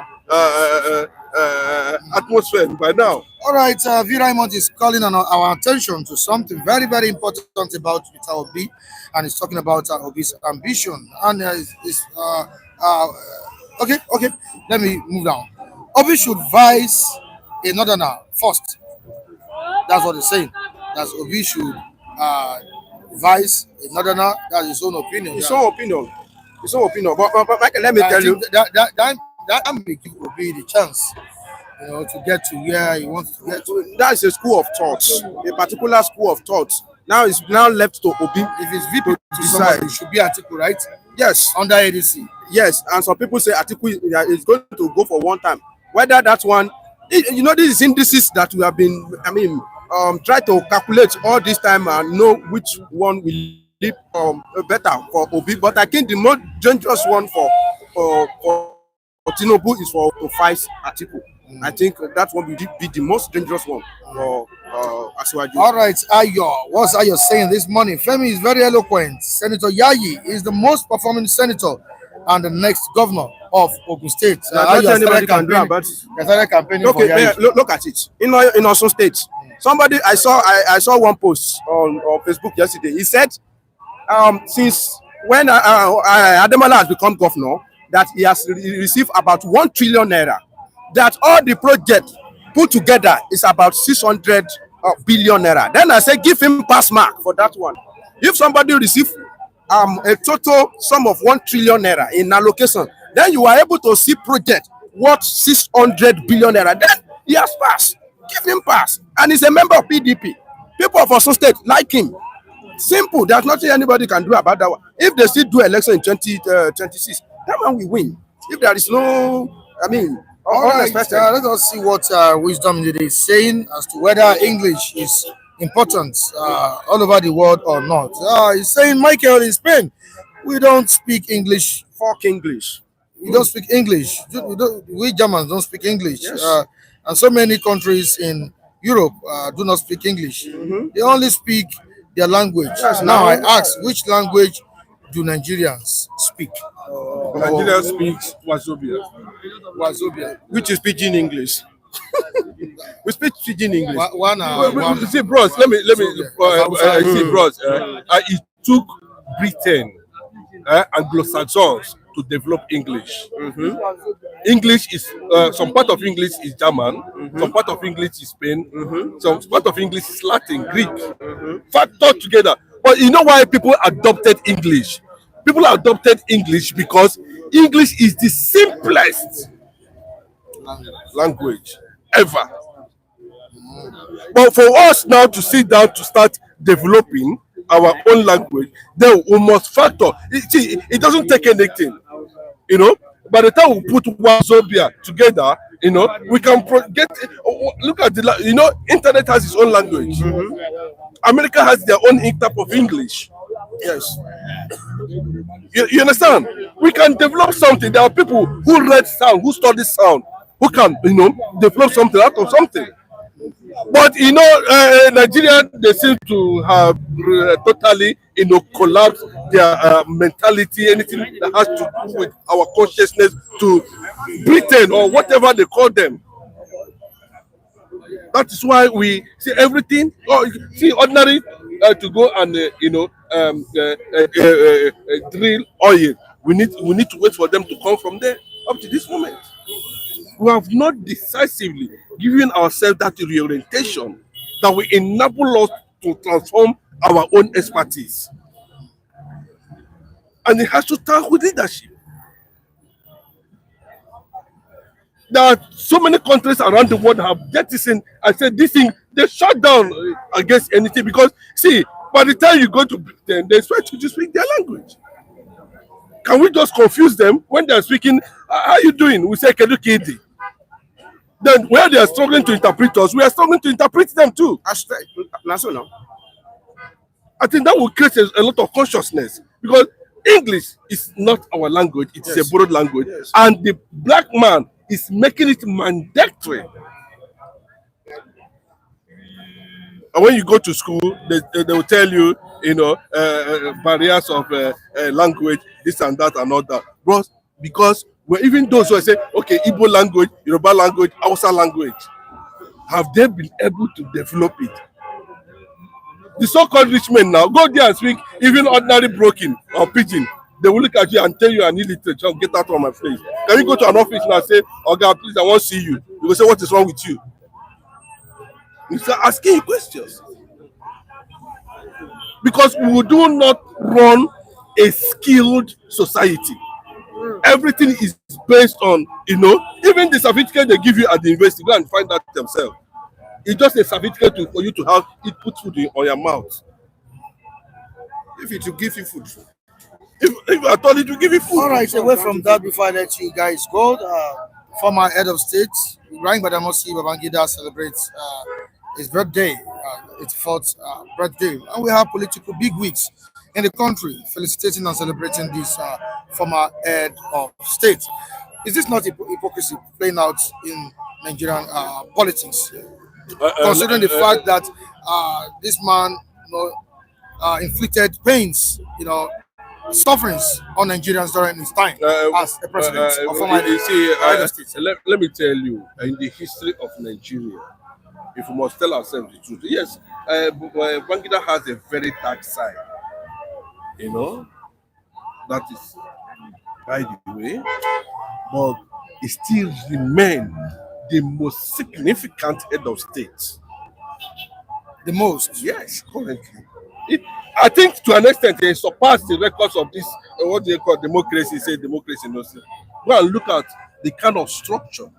atmosphere by now. All right, V. Raymond is calling on our attention to something very, very important about Peter Obi, and he's talking about Obi's ambition. And okay, let me move down. Obi should vice a northerner first. That's what he's saying. That's Obi should vice a northerner. That's his own opinion. His own opinion. But Michael, let me tell you that may give Obi the chance, to get to where he wants to get to. That is a school of thought, a particular school of thought. Now it's now left to Obi. If it's VP to decide, it should be Atiku, right? Yes. Under ADC. Yes, and some people say Atiku is going to go for one time. Whether that one, this is indices that we have been, try to calculate all this time and know which one will be better for Obi. But I think the most dangerous one for Tinubu is to fight Atiku. I think that one will be the most dangerous one for Asiwaju. All right, Ayo. What's Ayo saying this morning? Femi is very eloquent. Senator Yayi is the most performing senator and the next governor of Ogun State. Anybody can do it, but look at it. In Osun State, somebody I saw one post on Facebook yesterday. He said, since when Ademola has become governor, that he has received about 1 trillion naira. That all the project put together is about 600 billion naira. Then I say give him pass mark for that one. If somebody receive a total sum of 1 trillion naira in allocation, then you are able to see project worth 600 billion naira. Then he has passed. Give him pass. And he's a member of PDP. People of Osun State like him. Simple. There's nothing anybody can do about that one. If they still do election in 2026, that one will win. If there is no, all right, let us see what Wisdom Leader is saying as to whether English is important all over the world or not. He's saying, Michael, in Spain, we don't speak English. Fuck English. We don't speak English. We Germans don't speak English. Yes. And so many countries in Europe do not speak English. They only speak their language. Yes, now I ask, which language do Nigerians speak? Nigeria speaks Wazobia. Which is pidgin English. We speak pidgin English. See, bros, let me see, bros. It took Britain and Anglo-Saxons to develop English. English is some part of English is German, some part of English is Spain, some part of English is Latin, Greek, factored together. But you know why people adopted English? People adopted English because English is the simplest language ever. But for us now to sit down to start developing our own language, then we must factor. It doesn't take anything, By the time we put Wazobia together, we can get. Look at internet has its own language. America has their own type of English. Yes. You understand? We can develop something. There are people who read sound, who study sound, who can, develop something out of something. But Nigeria, they seem to have totally, collapsed their mentality, anything that has to do with our consciousness to Britain or whatever they call them. That is why we see everything. Ordinary to go and drill oil. We need to wait for them to come from there up to this moment. we have not decisively given ourselves that reorientation that will enable us to transform our own expertise. And it has to start with leadership. There are so many countries around the world that have jettisoned and said this thing, they shut down against anything because, see, by the time you go to Britain, they expect you to speak their language. Can we just confuse them when they're speaking, how are you doing? We say, Kedu Kidi. Then where they are struggling to interpret us, we are struggling to interpret them too. I think that will create a lot of consciousness because English is not our language, it is a borrowed language. Yes. And the black man is making it mandatory. And when you go to school, they will tell you, barriers of language, this and that and all that. But because even those who say, okay, Igbo language, Yoruba language, Hausa language, have they been able to develop it? The so-called rich men now, go there and speak even ordinary broken or pidgin. They will look at you and tell you, I need literature, get out of my face. Can you go to an office and say, okay, please, I want to see you? You will say, what is wrong with you? You start asking you questions. Because we do not run a skilled society. Everything is based on, even the certificate they give you at the university, go and find that themselves. It's just a certificate for you to have it put food on your mouth. If it will give you food. If I told it to give you food. All right, away from that, before I let you guys go, former head of state, Ibrahim Babangida celebrates his birthday, its fourth birthday. And we have political bigwigs in the country felicitating and celebrating this former head of state. Is this not hypocrisy playing out in Nigerian politics? Considering the fact that this man inflicted pains, sufferings on Nigerians during his time as a president of former head of state. Let me tell you, in the history of Nigeria, if we must tell ourselves the truth, yes, Babangida has a very dark side. That is by the way, but it still remains the most significant head of state. The most? Yes, currently. I think to an extent they surpassed the records of this, what they call democracy, say democracy, no say. Go and look at the kind of structure.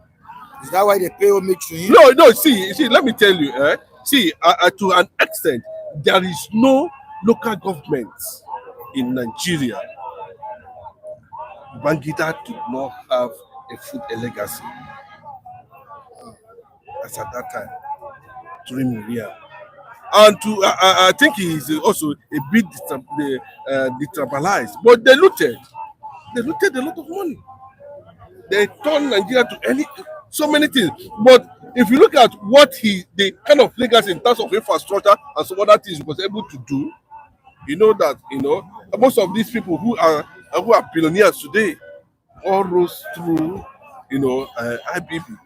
Is that why they pay homage to him? No, see, let me tell you, to an extent, there is no local government in Nigeria. Babangida did not have a legacy as at that time during Maria. And I think he is also a bit detribalized, but they looted a lot of money. They turned Nigeria to so many things. But if you look at what the kind of legacy in terms of infrastructure and some other things he was able to do, most of these people who are billionaires today all rose through, IBB.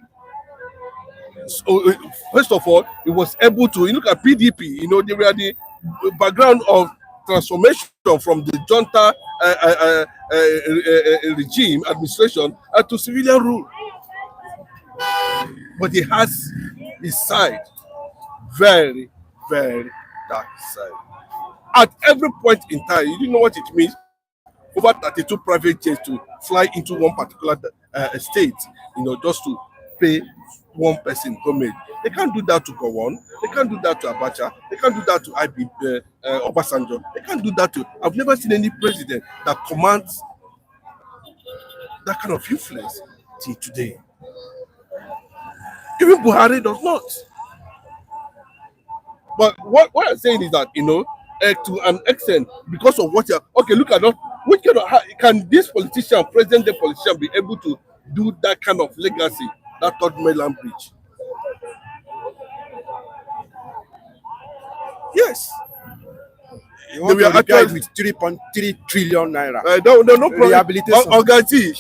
So, first of all, it was able to, you look at PDP, they were the background of transformation from the junta regime, administration, to civilian rule. But he has his side, very, very dark side. At every point in time, you know what it means? Over 32 private jets to fly into one particular state, just to pay one person homage. They can't do that to Gowon. They can't do that to Abacha. They can't do that to Obasanjo. They can't do that to. I've never seen any president that commands that kind of influence till today. Even Buhari does not. But what I'm saying is that to an extent, because of what look at that. Which kind of can this politician, present-day politician, be able to do that kind of legacy? That third mainland bridge. Yes. You want to regard with 3.3 trillion naira. No problem.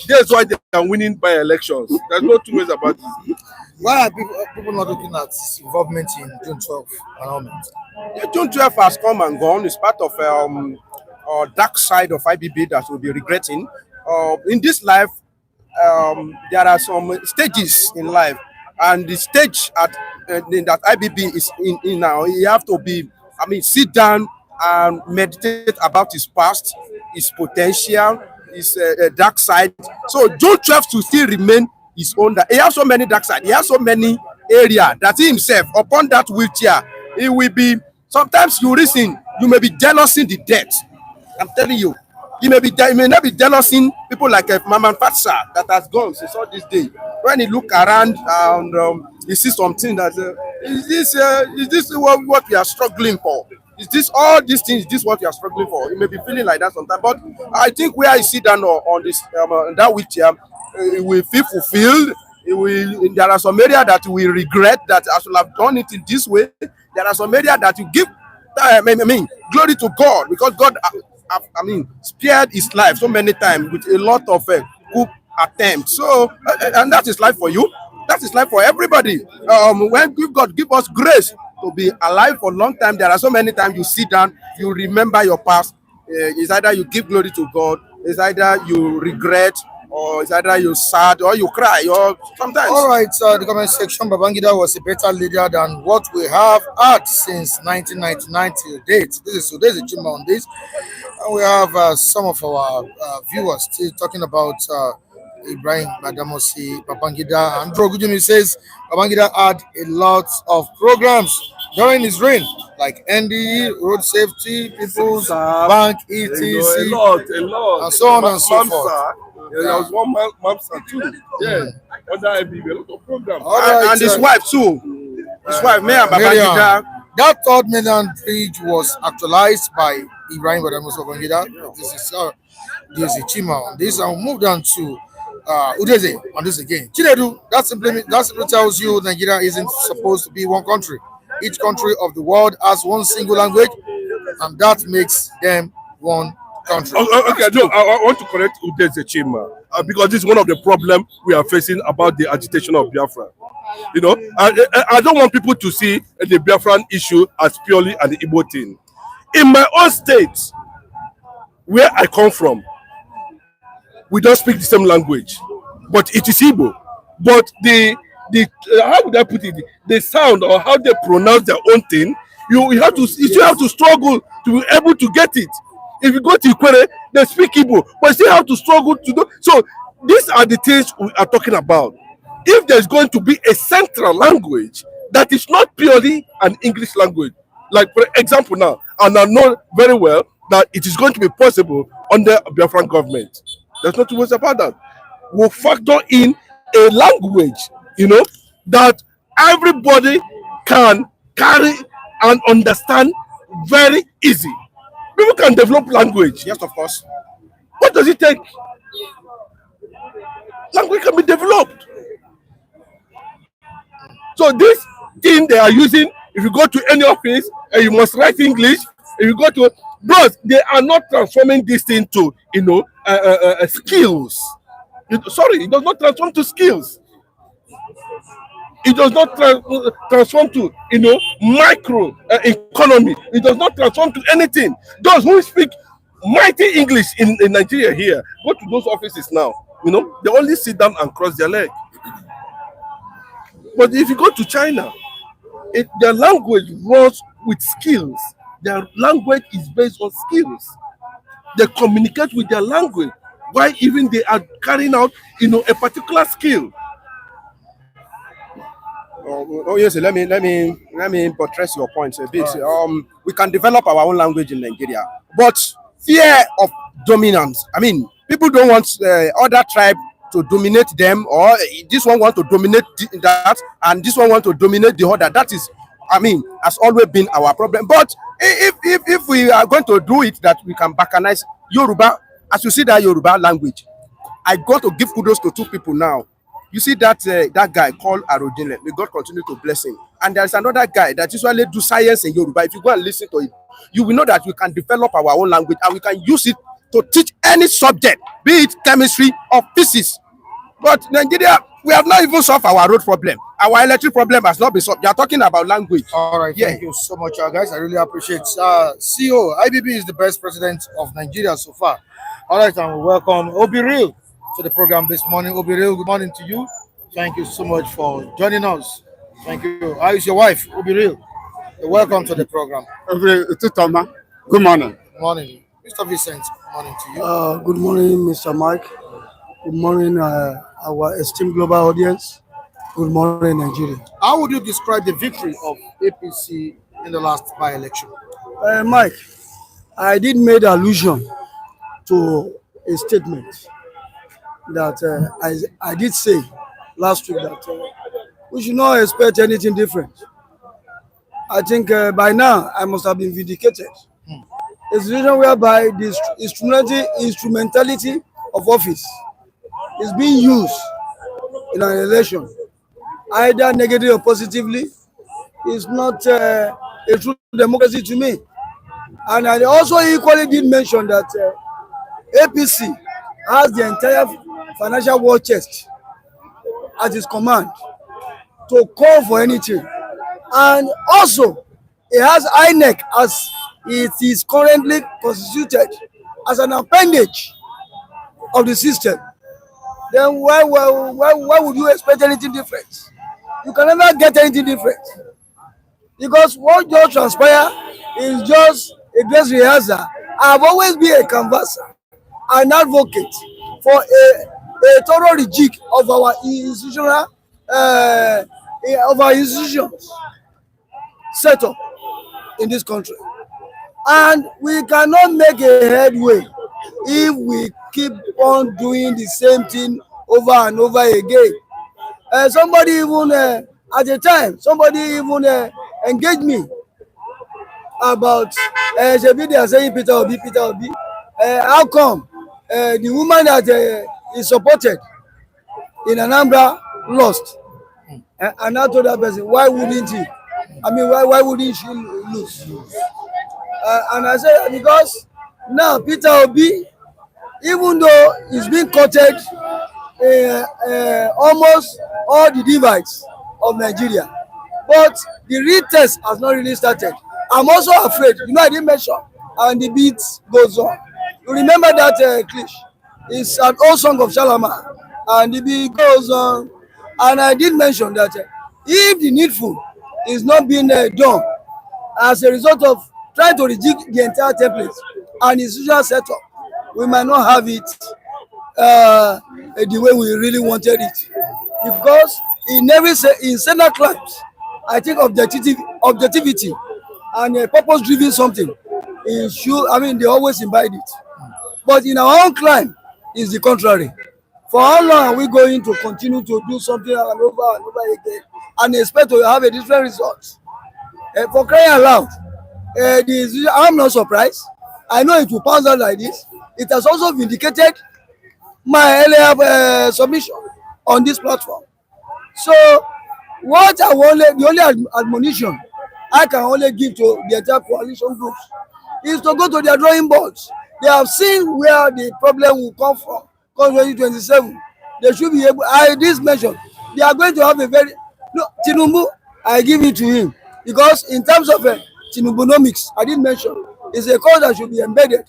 That's why they are winning by elections. There's no two ways about it. Why are people not looking at involvement in June 12 annulment? Yeah, June 12 has come and gone. It's part of dark side of IBB that we'll be regretting. In this life, there are some stages in life, and the stage that IBB is in now, you have to be, sit down and meditate about his past, his potential, his dark side. So June 12 to still remain his own. He has so many dark side. He has so many area that he himself upon that wheelchair. He will be. Sometimes you reason you may be jealous in the death. I'm telling you. You may not be jealous in people like Maman Fatsa that has gone since all this day. When he look around and he sees something that is this what we are struggling for? Is this all these things? Is this what we are struggling for? You may be feeling like that sometimes, but I think where I sit down on this that wheelchair, it will feel fulfilled. There are some areas that we regret that I should have done it in this way. There are some areas that you give glory to God, because God spared his life so many times with a lot of good attempts. So and that is life for you. That is life for everybody. When God give us grace to be alive for a long time, there are so many times you sit down, you remember your past. It's either you give glory to God, it's either you regret, or it's either you sad, or you cry, or sometimes. All right, the comment section, Babangida was a better leader than what we have had since 1999 till date. This is today's achievement on this. And we have some of our viewers still talking about Ibrahim Babangida. And Gujumi says Babangida had a lot of programs during his reign, like NDE, road safety, People's Bank, ETC, a lot, and so on and so forth. There was one Mamsa too. Yeah, under IBB, a lot of programs. Right, and his wife too. His wife, Mayor Babangida. That third mainland bridge was actualized by Ibrahim Babangida. This is Chima on this, and we'll move down to Udeze on this again. Chinedu, that simply tells you Nigeria isn't supposed to be one country. Each country of the world has one single language, and that makes them one country. Okay, I want to correct Udeze Chima because this is one of the problems we are facing about the agitation of Biafra. You know, I don't want people to see the Biafran issue as purely an Igbo thing. In my own state, where I come from, we don't speak the same language, but it is Igbo. But the how would I put it? The sound or how they pronounce their own thing, you have to struggle to be able to get it. If you go to Ikwere, they speak Igbo, but you still have to struggle to do. So these are the things we are talking about. If there's going to be a central language that is not purely an English language, like for example now, and I know very well that it is going to be possible under Biafran government. There's nothing worse about that. We'll factor in a language, that everybody can carry and understand very easy. People can develop language. Yes, of course. What does it take? Language can be developed. So this thing they are using, if you go to any office and you must write English, if you go to bros, they are not transforming this thing to skills. It does not transform to skills. It does not transform to micro economy. It does not transform to anything. Those who speak mighty English in Nigeria here, go to those offices now. They only sit down and cross their leg. But if you go to China, their language runs with skills. Their language is based on skills. They communicate with their language. Why even they are carrying out, a particular skill. Oh yes, let me buttress your points a bit. We can develop our own language in Nigeria, but fear of dominance. People don't want other tribe to dominate them, or this one want to dominate that, and this one want to dominate the other. That is, has always been our problem. But if we are going to do it, that we can balkanize Yoruba, as you see that Yoruba language, I got to give kudos to two people now. You see that guy called Arodinle. May God continue to bless him. And there's another guy that usually do science in Yoruba. If you go and listen to it, you will know that we can develop our own language and we can use it to teach any subject, be it chemistry or physics. But Nigeria, we have not even solved our road problem. Our electric problem has not been solved. You are talking about language. All right, thank you so much, guys. I really appreciate CEO. IBB is the best president of Nigeria so far. All right, and we welcome Obi Real. to the program this morning. Obiril, good morning to you. Thank you so much for joining us. Thank you. How is your wife, Obiril? Welcome to the program. Good morning. Good morning. Mr. Vincent, good morning to you. Good morning, Mr. Mike. Good morning, our esteemed global audience. Good morning, Nigeria. How would you describe the victory of APC in the last by-election? Mike, I did make allusion to a statement that I did say last week that we should not expect anything different. I think by now I must have been vindicated. A situation whereby the instrumentality of office is being used in an election, either negatively or positively, is not a true democracy to me. And I also equally did mention that APC has the entire financial war chest at its command to call for anything. And also, it has INEC as it is currently constituted as an appendage of the system. Then why would you expect anything different? You can never get anything different. Because what just transpire is just a dress rehearsal. I've always been a canvasser, an advocate for a thorough rejig of our institutional institutions set up in this country. And we cannot make a headway if we keep on doing the same thing over and over again. Somebody even at the time, somebody even engaged me about they are saying Peter Obi. How come the woman that is supported in Anambra lost? And I told that person, why wouldn't he? I mean, why wouldn't she lose? And I said, because now Peter Obi, even though he's been courted almost all the divides of Nigeria, but the real test has not really started. I'm also afraid, I didn't mention, and the beat goes on. You remember that cliche? It's an old song of Shalama, and the beat goes on. And I did mention that if the needful is not being done as a result of trying to reject the entire template and institutional setup, we might not have it the way we really wanted it. Because in Senate claims, I think objectivity and purpose-driven something is sure. They always imbibe it. But in our own climb, is the contrary. For how long are we going to continue to do something and over again and expect to have a different result? For crying aloud, I'm not surprised. I know it will pass out like this. It has also vindicated my earlier submission on this platform. So, the only admonition I can only give to the entire coalition groups is to go to their drawing boards. They have seen where the problem will come from. Come 2027, they should be able. This mention, they are going to have a very Tinubu. I give it to him because in terms of Tinubunomics, I did mention it's a cause that should be embedded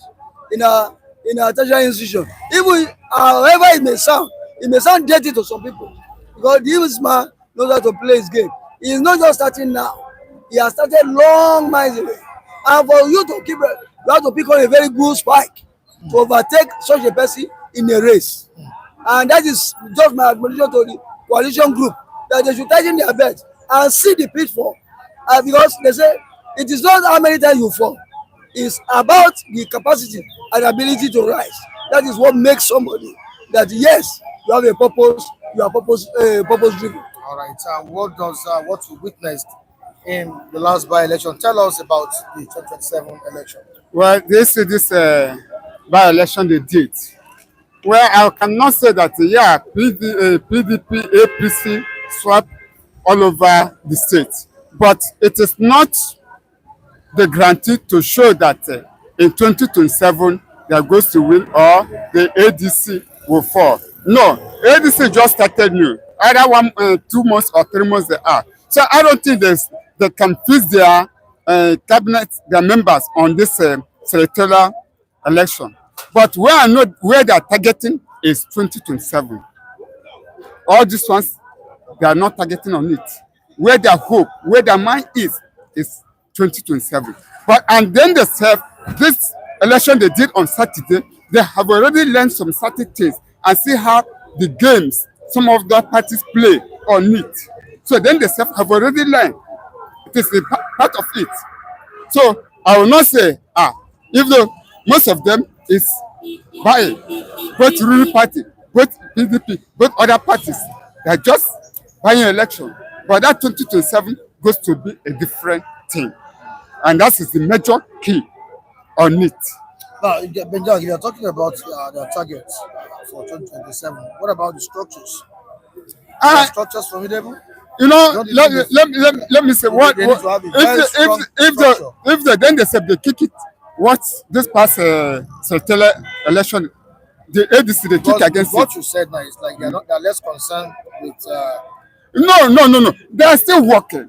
in a tertiary institution. Even however it may sound dirty to some people because this man knows how to play his game. He is not just starting now; he has started long miles away. And for you to you have to pick on a very good spike to overtake such a person in a race. And that is just my admonition to the coalition group that they should tighten their belt and see the pitfall. Because they say it is not how many times you fall, it's about the capacity and ability to rise. That is what makes somebody that yes, you have a purpose, you are purpose driven. All right. What we witnessed in the last by-election? Tell us about the 2027 election. Well, this by-election they did. Well, I cannot say that, PDP, APC swap all over the state. But it is not the guarantee to show that in 2027 they are going to win or the ADC will fall. No, ADC just started new. Either 2 months or 3 months they are. So I don't think they can fix their cabinet, their members on this senatorial election. But where I know where they are targeting is 2027. All these ones, they are not targeting on it. Where their hope, where their mind is 2027. But and then they said this election they did on Saturday, they have already learned some certain things and see how the games some of the parties play on it. So then they have already learned. It is a part of it. So I will not say, if the most of them is by both ruling party, both PDP, both other parties, they are just buying election. But that 2027 goes to be a different thing. And that is the major key on it. Now, Benjamin, you are talking about the targets for 2027. What about the structures? Are structures formidable? You know, let me say what if then they said they kick it. What this past election, the ADC they kick against what it. you said now is like they're less concerned with. No. They are still working.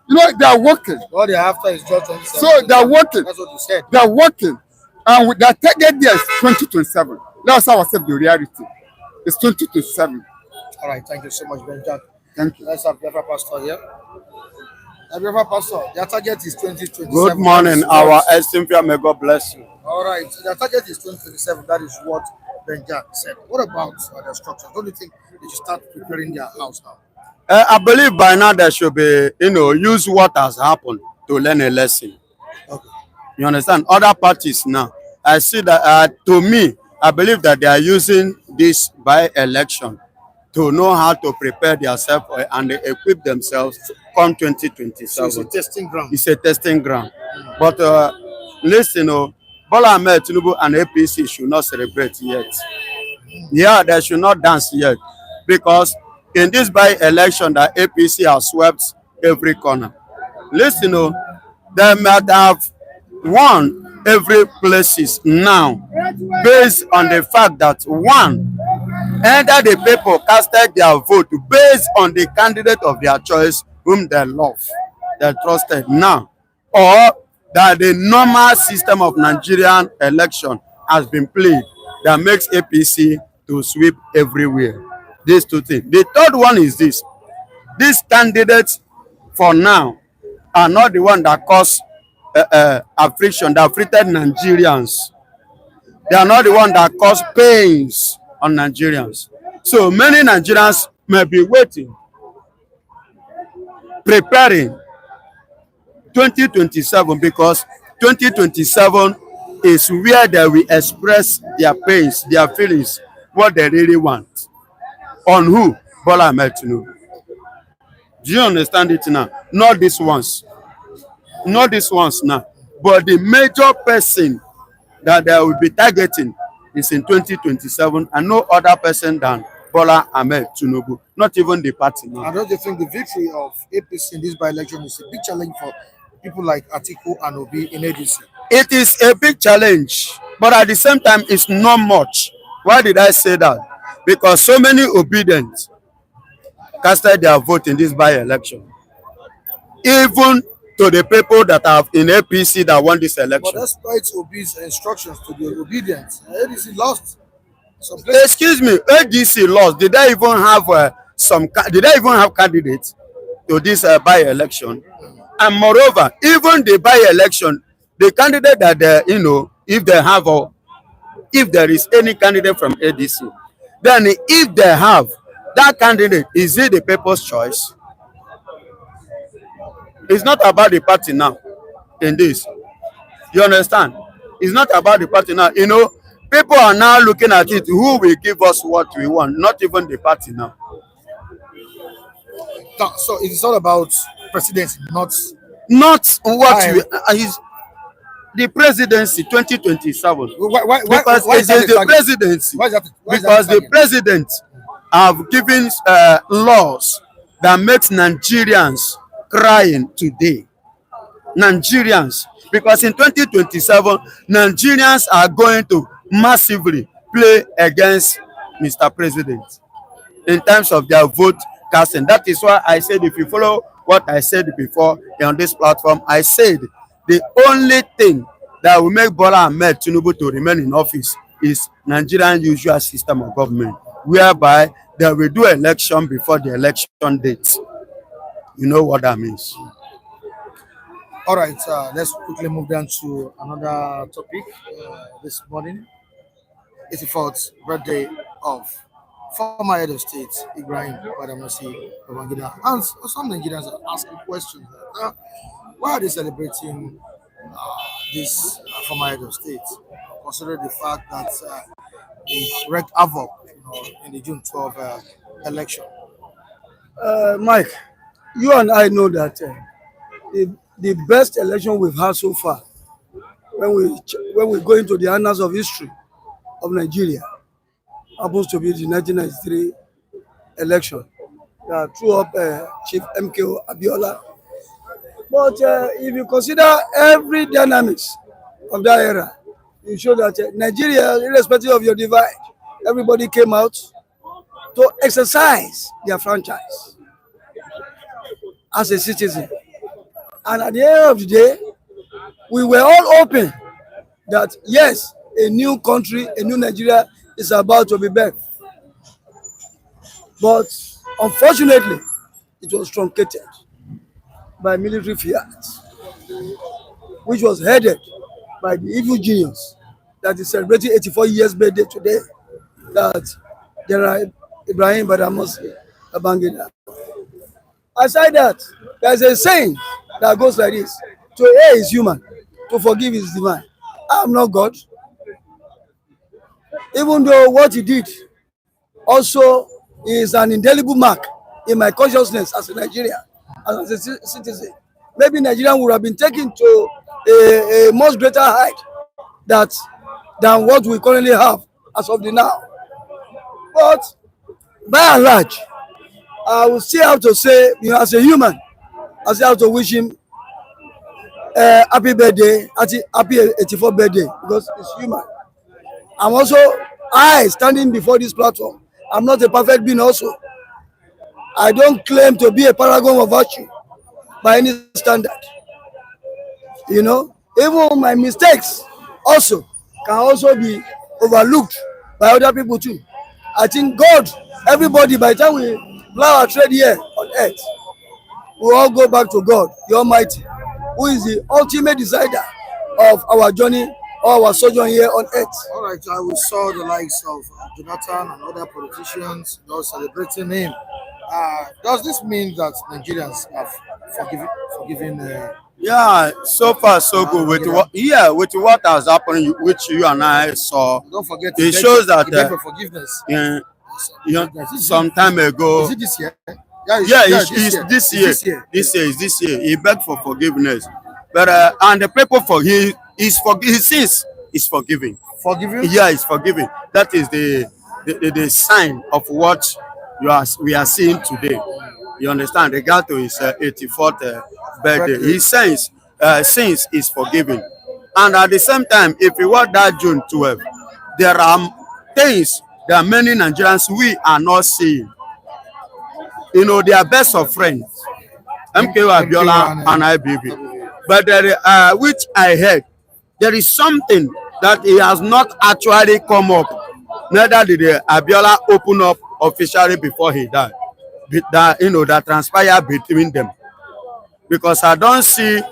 You know, they are working. All they after is just 2027. So they are working. That's what you said. They are working, and with their target there is 2027. That's how I said the reality. It's 2027. All right, thank you so much, Benjamin. Thank you. Let's have Reverend Pastor here. Reverend Pastor, their target is 2027. Good morning, our esteemed friend. May God bless you. All right, so their target is 2027. That is what Benjamin said. What about the structures? Don't you think they should start preparing their house now? I believe by now there should be, use what has happened to learn a lesson. Okay. You understand? Other parties now, I see that, to me, I believe that they are using this by-election to know how to prepare themselves and equip themselves come 2027. So it's a testing ground. It's a testing ground. But listen, Bola Tinubu and APC should not celebrate yet. Yeah, they should not dance yet. Because in this by-election that APC has swept every corner. Listen, they might have won every places now based on the fact that one, either the people casted their vote based on the candidate of their choice whom they love, they trusted now, or that the normal system of Nigerian election has been played that makes APC to sweep everywhere. These two things. The third one is this. These candidates for now are not the one that cause affliction, that afflicted Nigerians. They are not the one that cause pains on Nigerians. So many Nigerians may be waiting, preparing 2027 because 2027 is where they will express their pains, their feelings, what they really want. On who? Bola Tinubu. Do you understand it now? Not these ones. Not these ones now. But the major person that they will be targeting is in 2027 and no other person than Bola Tinubu. Not even the party now. I don't think the victory of APC in this by-election is a big challenge for people like Atiku and Obi in ADC. It is a big challenge, but at the same time, it's not much. Why did I say that? Because so many obedient casted their vote in this by-election. Even to the people that have in APC that won this election. But despite Obi's instructions to be obedient, ADC lost. Excuse me, ADC lost. Did they even have Did they even have candidates to this by-election? And moreover, even the by-election, the candidate that if they have if there is any candidate from ADC, then if they have that candidate, is it the people's choice? It's not about the party now in this. You understand? It's not about the party now. People are now looking at it. Who will give us what we want? Not even the party now. So it's all about presidency, not what is the presidency 2027. Because it is the presidency. Because the president have given laws that makes Nigerians crying today. Nigerians, because in 2027, Nigerians are going to massively play against Mr. President in terms of their vote casting. That is why I said, if you follow what I said before on this platform, I said the only thing that will make Bola Tinubu to remain in office is Nigerian usual system of government, whereby they will do election before the election date. You know what that means. All right, let's quickly move down to another topic this morning. It's the 4th birthday of former head of state, Ibrahim Babangida. And some Nigerians are asking questions. Why are they celebrating this former head of state? Considering the fact that he wreaked havoc in the June 12 election. Mike, you and I know that the best election we've had so far, when we go into the annals of history of Nigeria, happens to be the 1993 election that threw up Chief MKO Abiola. But if you consider every dynamics of that era, you show that Nigeria, irrespective of your divide, everybody came out to exercise their franchise as a citizen. And at the end of the day, we were all open that yes, a new country, a new Nigeria is about to be birthed. But unfortunately, it was truncated by military fiat, which was headed by the evil genius that is celebrating 84 years birthday today, that General Ibrahim Babangida. Aside that, there's a saying that goes like this: to err is human, to forgive is divine. I'm not God. Even though what he did also is an indelible mark in my consciousness as a Nigerian, as a citizen. Maybe Nigeria would have been taken to a much greater height than what we currently have as of the now. But by and large, I will still have to say, as a human, I still have to wish him happy birthday, happy 84th birthday, because it's human. I'm also, standing before this platform, I'm not a perfect being also. I don't claim to be a paragon of virtue by any standard. Even my mistakes also can also be overlooked by other people too. I think God, everybody, by the time we plow our trade here on earth, we all go back to God, the Almighty, who is the ultimate decider of our journey or our sojourn here on earth. All right, we saw the likes of Jonathan and other politicians celebrating him. Does this mean that Nigerians have forgiven? Yeah, so far so good with what has happened, which you and I saw. Don't forget, it shows that for forgiveness. Some time ago. Is it this year? It's this year. This year. He begged for forgiveness, but and the people his sins is forgiving. Forgiving? Yeah, it's forgiving. That is the sign of what we are seeing today. You understand? Regard to his 84th birthday, his sins is forgiving. And at the same time, if you watch that June 12, there are things that many Nigerians we are not seeing. They are best of friends, MKO Abiola and IBB. But which I heard, there is something that he has not actually come up. Neither did Abiola open up officially before he died. That transpired between them. Because I don't see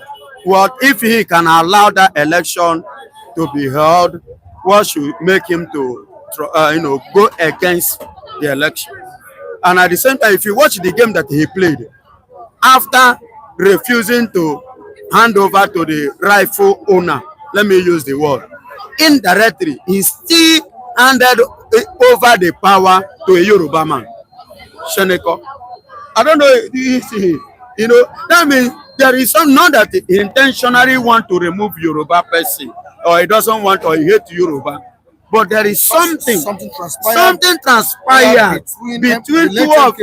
what if he can allow that election to be held, what should make him to go against the election. And at the same time, if you watch the game that he played, after refusing to hand over to the rightful owner, let me use the word, indirectly, he still handed over the power to a Yoruba man, Sheneko. I don't know if you see, that means there is some, not that he intentionally want to remove Yoruba person, or he doesn't want, or he hate Yoruba. But there is something transpired between two of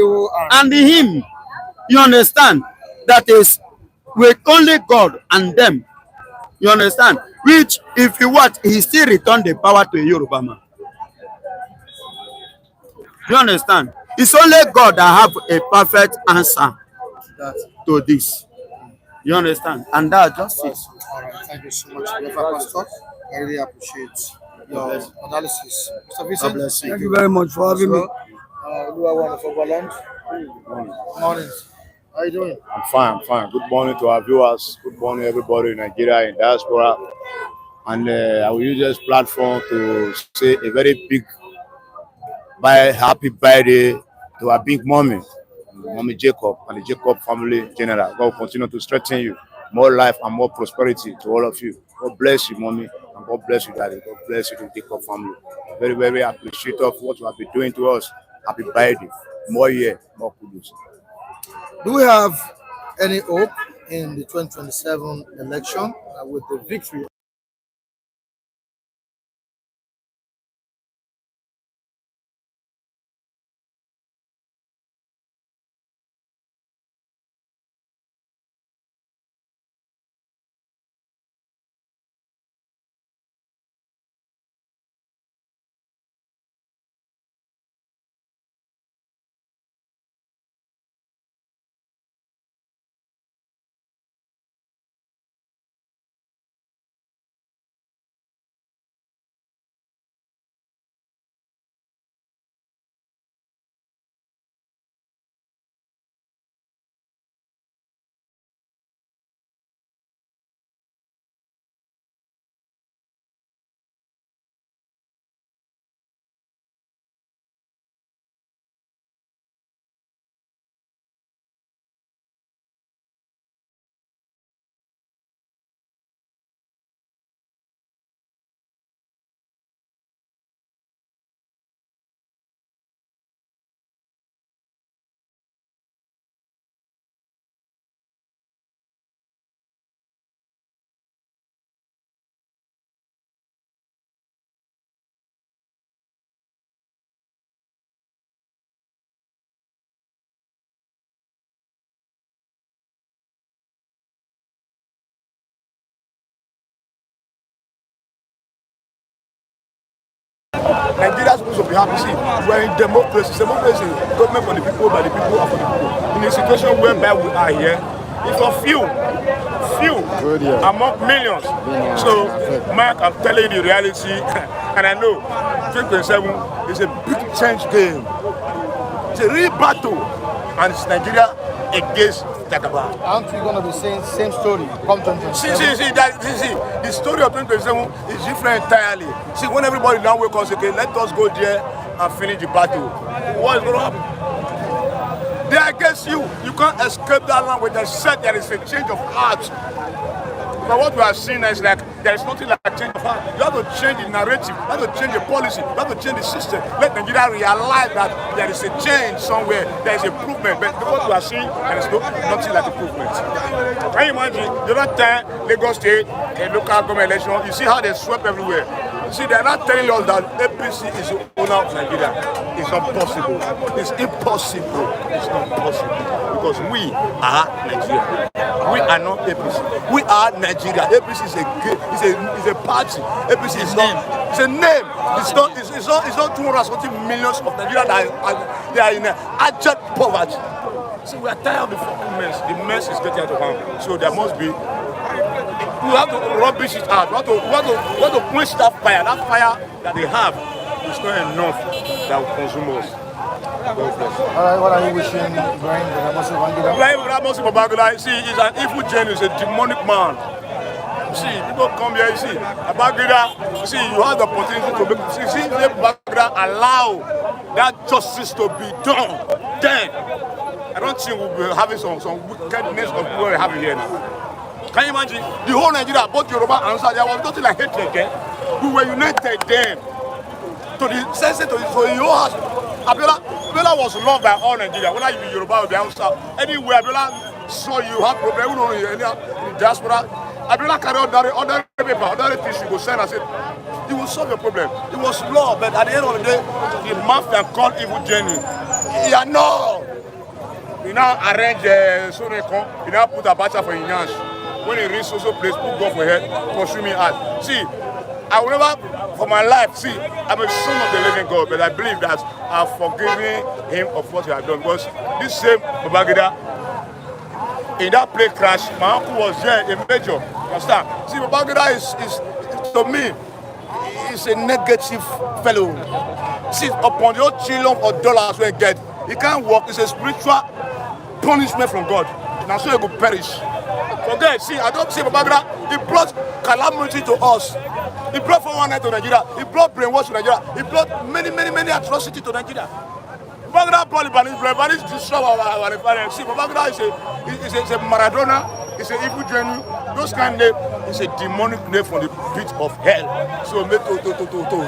and him. You understand? That is with only God and them. You understand? Which, if you watch, he still returned the power to a Yoruba man. You understand? It's only God that have a perfect answer to this. You understand? And that just it. All right, thank you so much, Pastor. I really appreciate your analysis. Mr. God Vincent, bless you. Thank you very much for having me. Lua wonderful Baland. Mornings. How you doing? I'm fine. Good morning to our viewers. Good morning, everybody in Nigeria, in diaspora. And I will use this platform to say a very big happy birthday to our big mommy, Mommy Jacob, and the Jacob family general. God will continue to strengthen you. More life and more prosperity to all of you. God bless you, mommy, and God bless you, daddy. God bless you, the Jacob family. Very, very appreciative of what you have been doing to us. Happy birthday. More year, more kudos. Do we have any hope in the 2027 election with the victory? Nigeria is supposed to be happy. See, we're in democracy. Democracy is government for the people, by the people, and for the people. In a situation whereby we are here, it's a few among millions. So, Mark, I'm telling you the reality, and I know 2027 is a big change game. It's a real battle, and it's Nigeria against Jagaba. Aren't we going to be saying same story come 2027? See, the story of 2027 is different entirely. See, when everybody now wake up, okay, let us go there and finish the battle. What is going to happen? They are against you. You can't escape that language. They said there is a change of heart. But what we are seeing is like there is nothing like change of heart. You have to change the narrative. You have to change the policy. You have to change the system. Let Nigeria realize that there is a change somewhere. There is improvement. But what we are seeing, there is nothing like improvement. Can you imagine the other time Lagos State, a local government election, you see how they swept everywhere. See, they are not telling us that APC is the owner of Nigeria. It's not possible. It's impossible. It's not possible. Because we are Nigeria. We are not APC. We are Nigeria. APC is a party. APC is not. It's a name. It's not 240 millions of Nigeria that they are in abject poverty. See, we are tired of the fucking mess. The mess is getting out of hand. So there must be. We have to rubbish it out. We have to quench that fire. That fire that they have is not enough that will consume us. Alright, what are you wishing Ibrahim Babangida? Ibrahim Babangida, see, he's an evil genius, a demonic man. See, people come here, you see, Babangida, see, you have the opportunity to make, see, Babangida allow that justice to be done. Then, I don't think we'll be having some wickedness of what we're having here now. Can you imagine? The whole Nigeria, both Yoruba and Hausa, there was nothing like hatred there. We were united then. To the sense to your house. Abiola was loved by all Nigeria, whether you be Yoruba or the Hausa. Anywhere Abiola saw you have problem, even in the diaspora. Abiola carried other paper, other things you go send and say, you will solve your problem. It was love, but at the end of the day, the mafia called evil genuine. Yeah, no. He now arrange Sonekon, he now put a bacha for Inyansh. When he reached social place, put God for head, consuming art. See, I will never, for my life, see, I'm a son of the living God, but I believe that I've forgiven him of what he had done. Because this same Babangida, in that plane crash, my uncle was there, a major. You understand? See, Babangida is to me, is a negative fellow. See, upon your trillion of dollars we get, it can't work. It's a spiritual punishment from God. Now so you will perish. Forget, see, I don't say Babangida, he brought calamity to us. He brought 419 to Nigeria. He brought brainwash to Nigeria. He brought many atrocities to Nigeria. Babangida brought Lebanese destroy our environment. See, Babangida is a Maradona, is an evil genius. Those kind of name is a demonic name from the pit of hell. So make to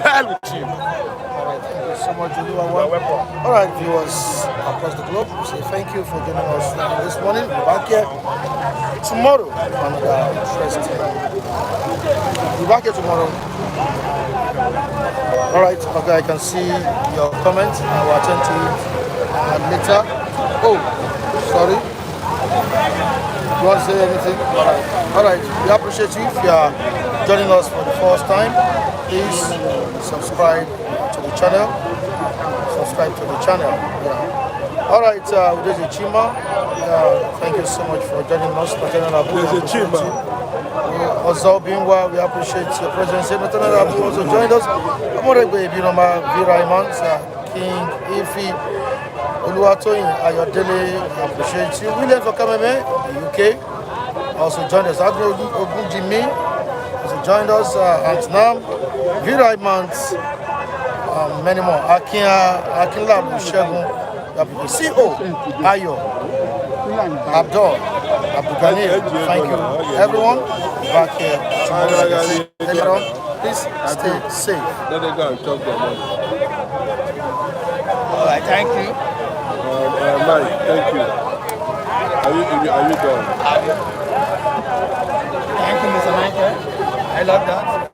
hell with him. Thank you so much, all right, viewers across the globe, we say thank you for joining us this morning. We'll be back here tomorrow. Another interesting. We'll be back here tomorrow. All right, okay, I can see your comments. I will attend to it later. Oh, sorry. You want to say anything? All right. We appreciate you. If you are joining us for the first time, please subscribe to the channel. All right, this is Chima. Thank you so much for joining us. This is Chima. Also, Bingwa, we appreciate your presence. Maternal Abu also joined us. Amoregbe Binoma Viraiman, King Ifi, Oluwatoyin Ayodele, we appreciate you. William Fokameme, the UK, also joined us. Agro Ogunjimi also joined us. Antnam, Viraiman, many more. Akinla Bushegun, CO, Ayo, Abdul Ghani, thank you everyone. Back here later on. Please stay safe. All right, thank you. Mike, thank you. Are you done? Thank you, Mr. Michael. I love that.